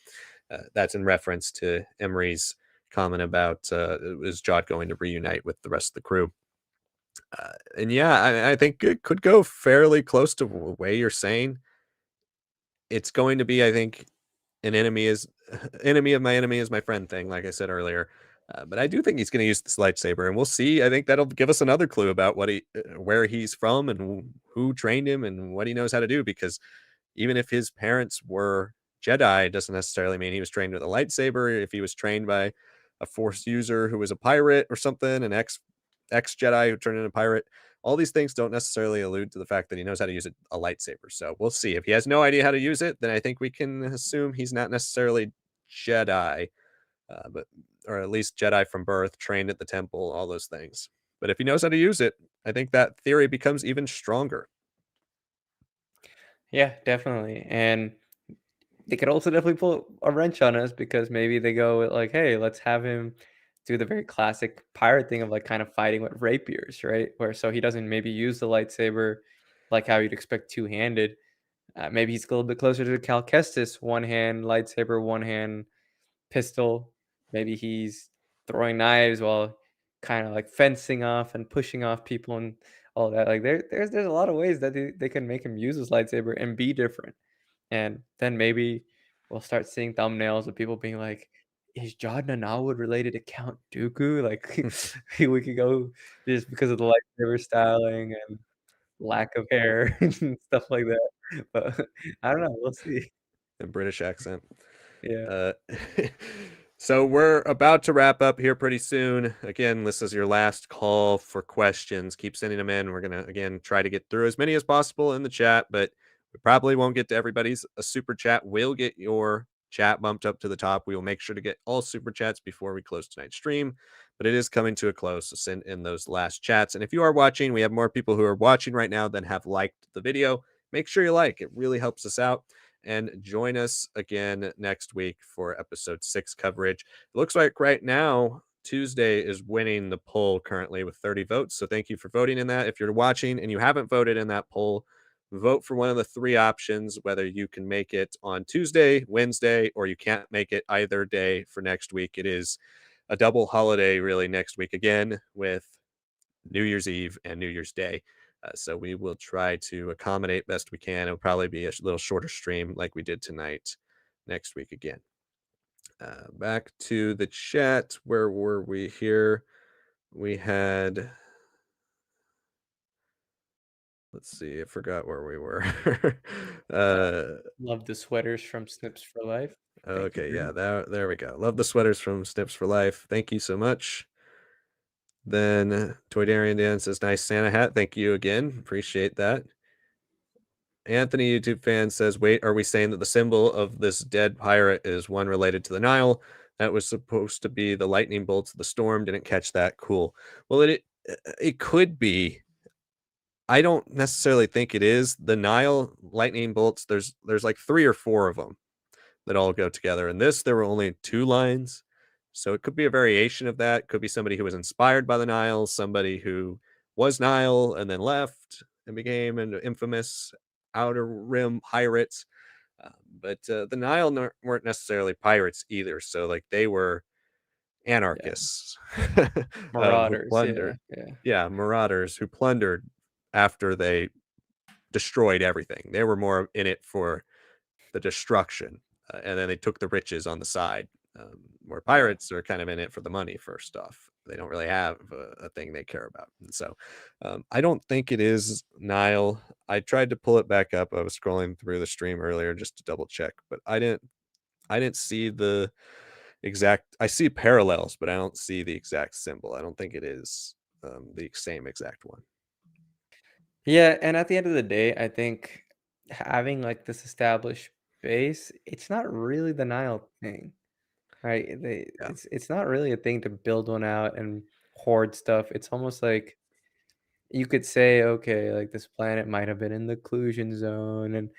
That's in reference to Emery's comment about is Jod going to reunite with the rest of the crew? And yeah, I think it could go fairly close to the way you're saying. It's going to be, I think, an enemy is enemy of my enemy is my friend thing, like I said earlier. But I do think he's going to use this lightsaber, and we'll see. I think that'll give us another clue about where he's from, and who trained him, and what he knows how to do. Because even if his parents were Jedi, it doesn't necessarily mean he was trained with a lightsaber. If he was trained by a Force user who was a pirate or something, an ex Jedi who turned into a pirate, all these things don't necessarily allude to the fact that he knows how to use a lightsaber. So we'll see. If he has no idea how to use it, then I think we can assume he's not necessarily Jedi, but or at least Jedi from birth, trained at the temple, all those things. But if he knows how to use it, I think that theory becomes even stronger. Yeah, definitely. And they could also definitely pull a wrench on us because maybe they go with like, hey, let's have him do the very classic pirate thing of like kind of fighting with rapiers, right? Where so he doesn't maybe use the lightsaber like how you'd expect two-handed. Maybe he's a little bit closer to Cal Kestis, one hand lightsaber, one hand pistol. Maybe he's throwing knives while kind of like fencing off and pushing off people and all that. Like there's a lot of ways that they can make him use his lightsaber and be different. And then maybe we'll start seeing thumbnails of people being like, "Is Jod Nanawood related to Count Dooku?" Like we could go just because of the lightsaber styling and lack of hair and stuff like that. But I don't know. We'll see. A British accent. Yeah. Uh, so we're about to wrap up here pretty soon. Again, this is your last call for questions. Keep sending them in. We're gonna again try to get through as many as possible in the chat, but we probably won't get to everybody's. A super chat will get your chat bumped up to the top. We will make sure to get all super chats before we close tonight's stream, but it is coming to a close. So send in those last chats. And if you are watching, we have more people who are watching right now than have liked the video. Make sure you like. It really helps us out, and join us again next week for episode 6 coverage. It looks like right now Tuesday is winning the poll currently with 30 votes. So thank you for voting in that. If you're watching and you haven't voted in that poll, vote for one of the three options, whether you can make it on Tuesday, Wednesday, or you can't make it either day for next week. It is a double holiday, really, next week again with New Year's Eve and New Year's Day. So we will try to accommodate best we can. It'll probably be a little shorter stream like we did tonight next week again. Back to the chat. Where were we here? We had, let's see, I forgot where we were. Uh, uh, love the sweaters from Snips for Life. Thank you okay, very yeah, much. there we go. Love the sweaters from Snips for Life. Thank you so much. Then Toy Darian Dan says, nice Santa hat. Thank you again. Appreciate that. Anthony, YouTube fan, says, wait, are we saying that the symbol of this dead pirate is one related to the Nile? That was supposed to be the lightning bolts of the storm. Didn't catch that. Cool. Well, it could be. I don't necessarily think it is. The Nile lightning bolts, there's like 3 or 4 of them that all go together. In this, there were only 2 lines. So it could be a variation of that. Could be somebody who was inspired by the Nile, somebody who was Nile and then left and became an infamous Outer Rim pirate. Uh, but the Nile weren't necessarily pirates either. So like they were Yeah. anarchists who Marauders. Yeah. plundered. Yeah. Yeah, marauders who plundered after they destroyed everything. They were more in it for the destruction, and then they took the riches on the side. Where Yeah. pirates are kind of in it for the money first off. They don't really have a thing they care about. And so I don't think it is Nile. I tried to pull it back up. I was scrolling through the stream earlier just to double check, but I didn't see the exact. I see parallels, but I don't see the exact symbol. I don't think it is the same exact one. Yeah. And at the end of the day, I think having like this established base, it's not really the Nile thing, right? Yeah. It's not really a thing to build one out and hoard stuff. It's almost like you could say, okay, like this planet might have been in the occlusion zone and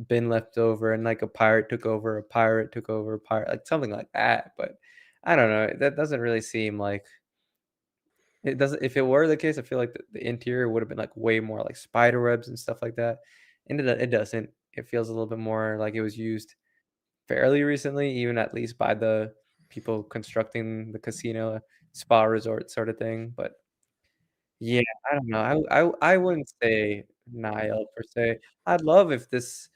been left over, and like a pirate took over a pirate, like something like that. But I don't know. That doesn't really seem like it doesn't. If it were the case, I feel like the interior would have been like way more like spider webs and stuff like that. And it doesn't. It feels a little bit more like it was used fairly recently, even at least by the people constructing the casino, spa resort sort of thing, but yeah, I don't know. I wouldn't say Nile per se. I'd love if this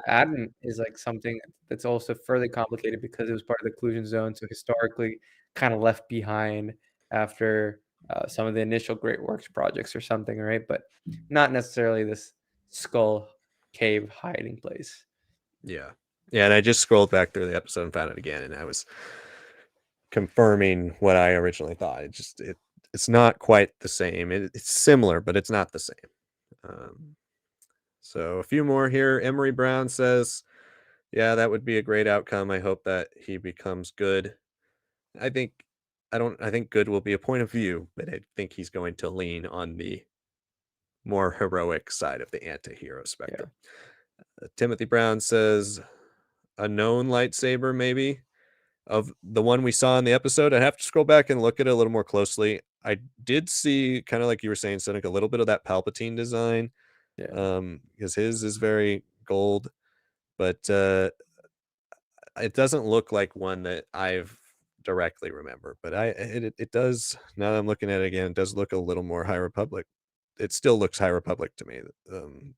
Aden is, like, something that's also further complicated because it was part of the exclusion zone, so historically kinda left behind after, some of the initial Great Works projects or something, right? But not necessarily this skull cave hiding place. Yeah. Yeah, and I just scrolled back through the episode and found it again, and I was confirming what I originally thought. It's not quite the same. It's similar, but it's not the same. Um, so a few more here. Emery Brown says, "Yeah, that would be a great outcome. I hope that he becomes good. I think I don't. I think good will be a point of view, but I think he's going to lean on the more heroic side of the anti-hero Yeah. spectrum." Timothy Brown says, "A known lightsaber, maybe." Of the one we saw in the episode, I'd have to scroll back and look at it a little more closely. I did see, kind of like you were saying, Cynic, a little bit of that Palpatine design, Yeah. because his is very gold, but it doesn't look like one that I've directly remember. But it does. Now that I'm looking at it again, it does look a little more High Republic. It still looks High Republic to me,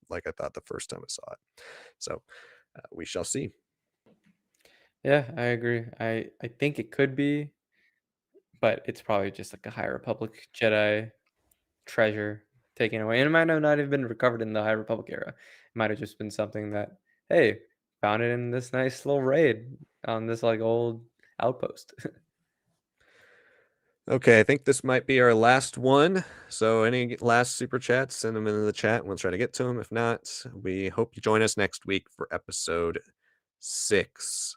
like I thought the first time I saw it. So we shall see. Yeah, I agree. I think it could be, but it's probably just like a High Republic Jedi treasure taken away, and it might have not even been recovered in the High Republic era. It might have just been something that, hey, found it in this nice little raid on this like old outpost. Okay, I think this might be our last one. So, any last super chats, send them into the chat and we'll try to get to them. If not, we hope you join us next week for episode 6.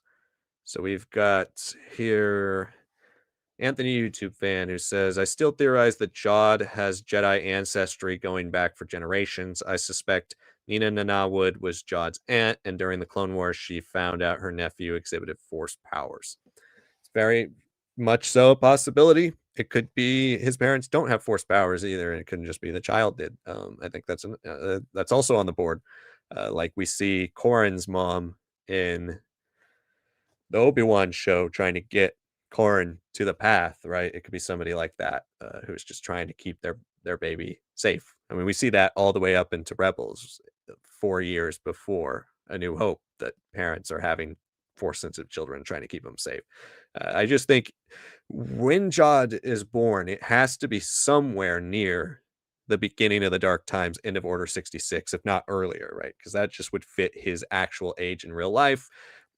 So, we've got here Anthony, YouTube fan, who says, I still theorize that Jod has Jedi ancestry going back for generations. I suspect Nina Nana Wood was Jod's aunt, and during the Clone Wars, she found out her nephew exhibited Force powers. It's very much so a possibility. It could be his parents don't have force powers either, and it couldn't just be the child did. I think that's also on the board. Like we see Corin's mom in the Obi-Wan show trying to get Corin to the path, right? It could be somebody like that who's just trying to keep their baby safe. I mean, we see that all the way up into Rebels, 4 years before A New Hope, that parents are having force sensitive children trying to keep them safe. I just think when Jod is born, it has to be somewhere near the beginning of the Dark Times, end of Order 66, if not earlier, right? Because that just would fit his actual age in real life.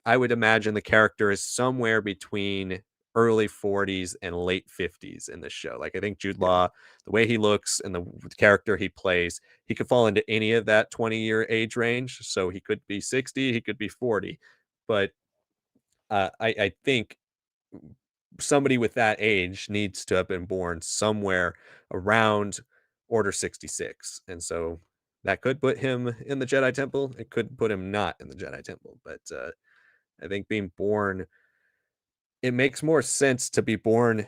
I would imagine the character is somewhere between early 40s and late 50s in this show. Like I think Jude Yeah. Law, the way he looks and the character he plays, he could fall into any of that 20-year age range. So he could be 60, he could be 40. But I think somebody with that age needs to have been born somewhere around Order 66. And so that could put him in the Jedi Temple. It could put him not in the Jedi Temple. But I think being born, it makes more sense to be born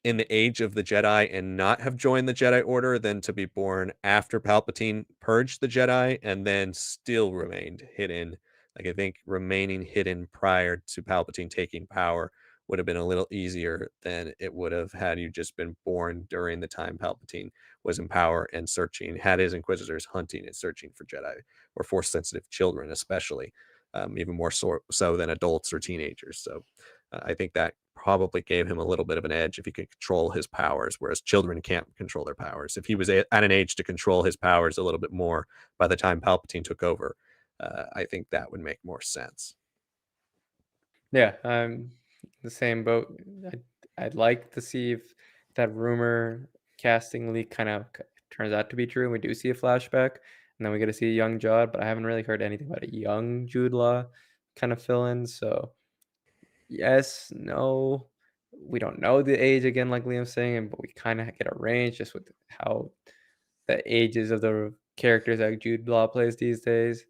in the age of the Jedi and not have joined the Jedi Order than to be born after Palpatine purged the Jedi and then still remained hidden. Like I think remaining hidden prior to Palpatine taking power would have been a little easier than it would have had you just been born during the time Palpatine was in power and searching, had his Inquisitors hunting and searching for Jedi or Force sensitive children, especially, even more so than adults or teenagers. So I think that probably gave him a little bit of an edge if he could control his powers, whereas children can't control their powers. If he was at an age to control his powers a little bit more by the time Palpatine took over, I think that would make more sense. Yeah, I'm the same boat. I'd like to see if that rumor casting leak kind of turns out to be true, and we do see a flashback, and then we get to see a young Judd. But I haven't really heard anything about a young Jude Law kind of fill in. So yes, no, we don't know the age again, like Liam's saying, but we kind of get a range just with how the ages of the characters that Jude Law plays these days.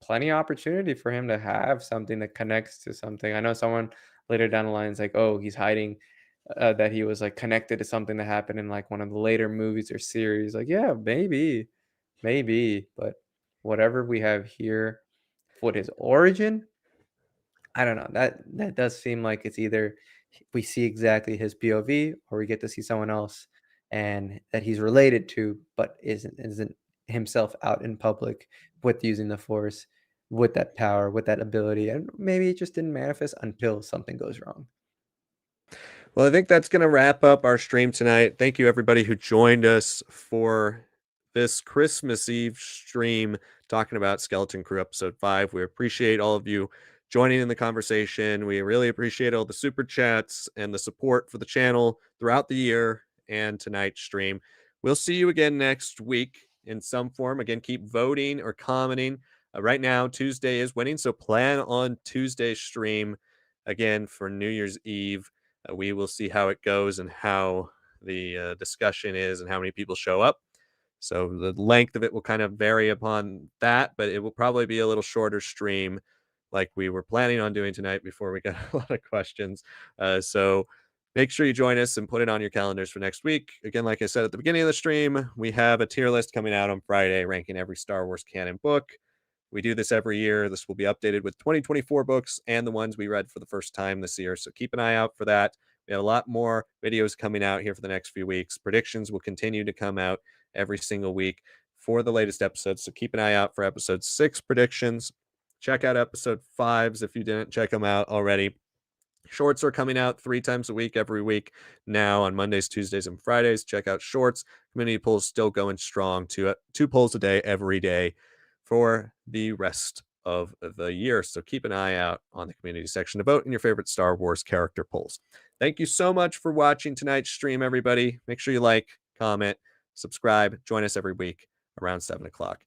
Plenty of opportunity for him to have something that connects to something. I know someone later down the line is like, "Oh, he's hiding that he was like connected to something that happened in like one of the later movies or series." Like, yeah, maybe, but whatever we have here, what his origin, I don't know, that does seem like it's either we see exactly his POV or we get to see someone else and that he's related to, but isn't himself out in public with using the Force, with that power, with that ability, and maybe it just didn't manifest until something goes wrong. Well, I think that's going to wrap up our stream tonight. Thank you, everybody who joined us for this Christmas Eve stream talking about Skeleton Crew episode 5. We appreciate all of you joining in the conversation. We really appreciate all the super chats and the support for the channel throughout the year and tonight's stream. We'll see you again next week in some form. Again, keep voting or commenting. Right now, Tuesday is winning, so plan on Tuesday's stream again for New Year's Eve. We will see how it goes and how the discussion is and how many people show up. So the length of it will kind of vary upon that, but it will probably be a little shorter stream like we were planning on doing tonight before we got a lot of questions. So make sure you join us and put it on your calendars for next week. Again, like I said at the beginning of the stream, we have a tier list coming out on Friday ranking every Star Wars canon book. We do this every year. This will be updated with 2024 books and the ones we read for the first time this year. So keep an eye out for that. We have a lot more videos coming out here for the next few weeks. Predictions will continue to come out every single week for the latest episodes. So keep an eye out for episode 6 predictions. Check out episode 5s if you didn't check them out already. Shorts are coming out 3 times a week, every week now on Mondays, Tuesdays, and Fridays. Check out shorts. Community polls still going strong. Two polls a day, every day for the rest of the year. So keep an eye out on the community section to vote in your favorite Star Wars character polls. Thank you so much for watching tonight's stream, everybody. Make sure you like, comment, subscribe. Join us every week around 7 o'clock.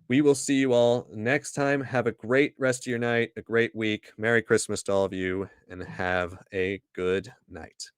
We will see you all next time. Have a great rest of your night, a great week. Merry Christmas to all of you, and have a good night.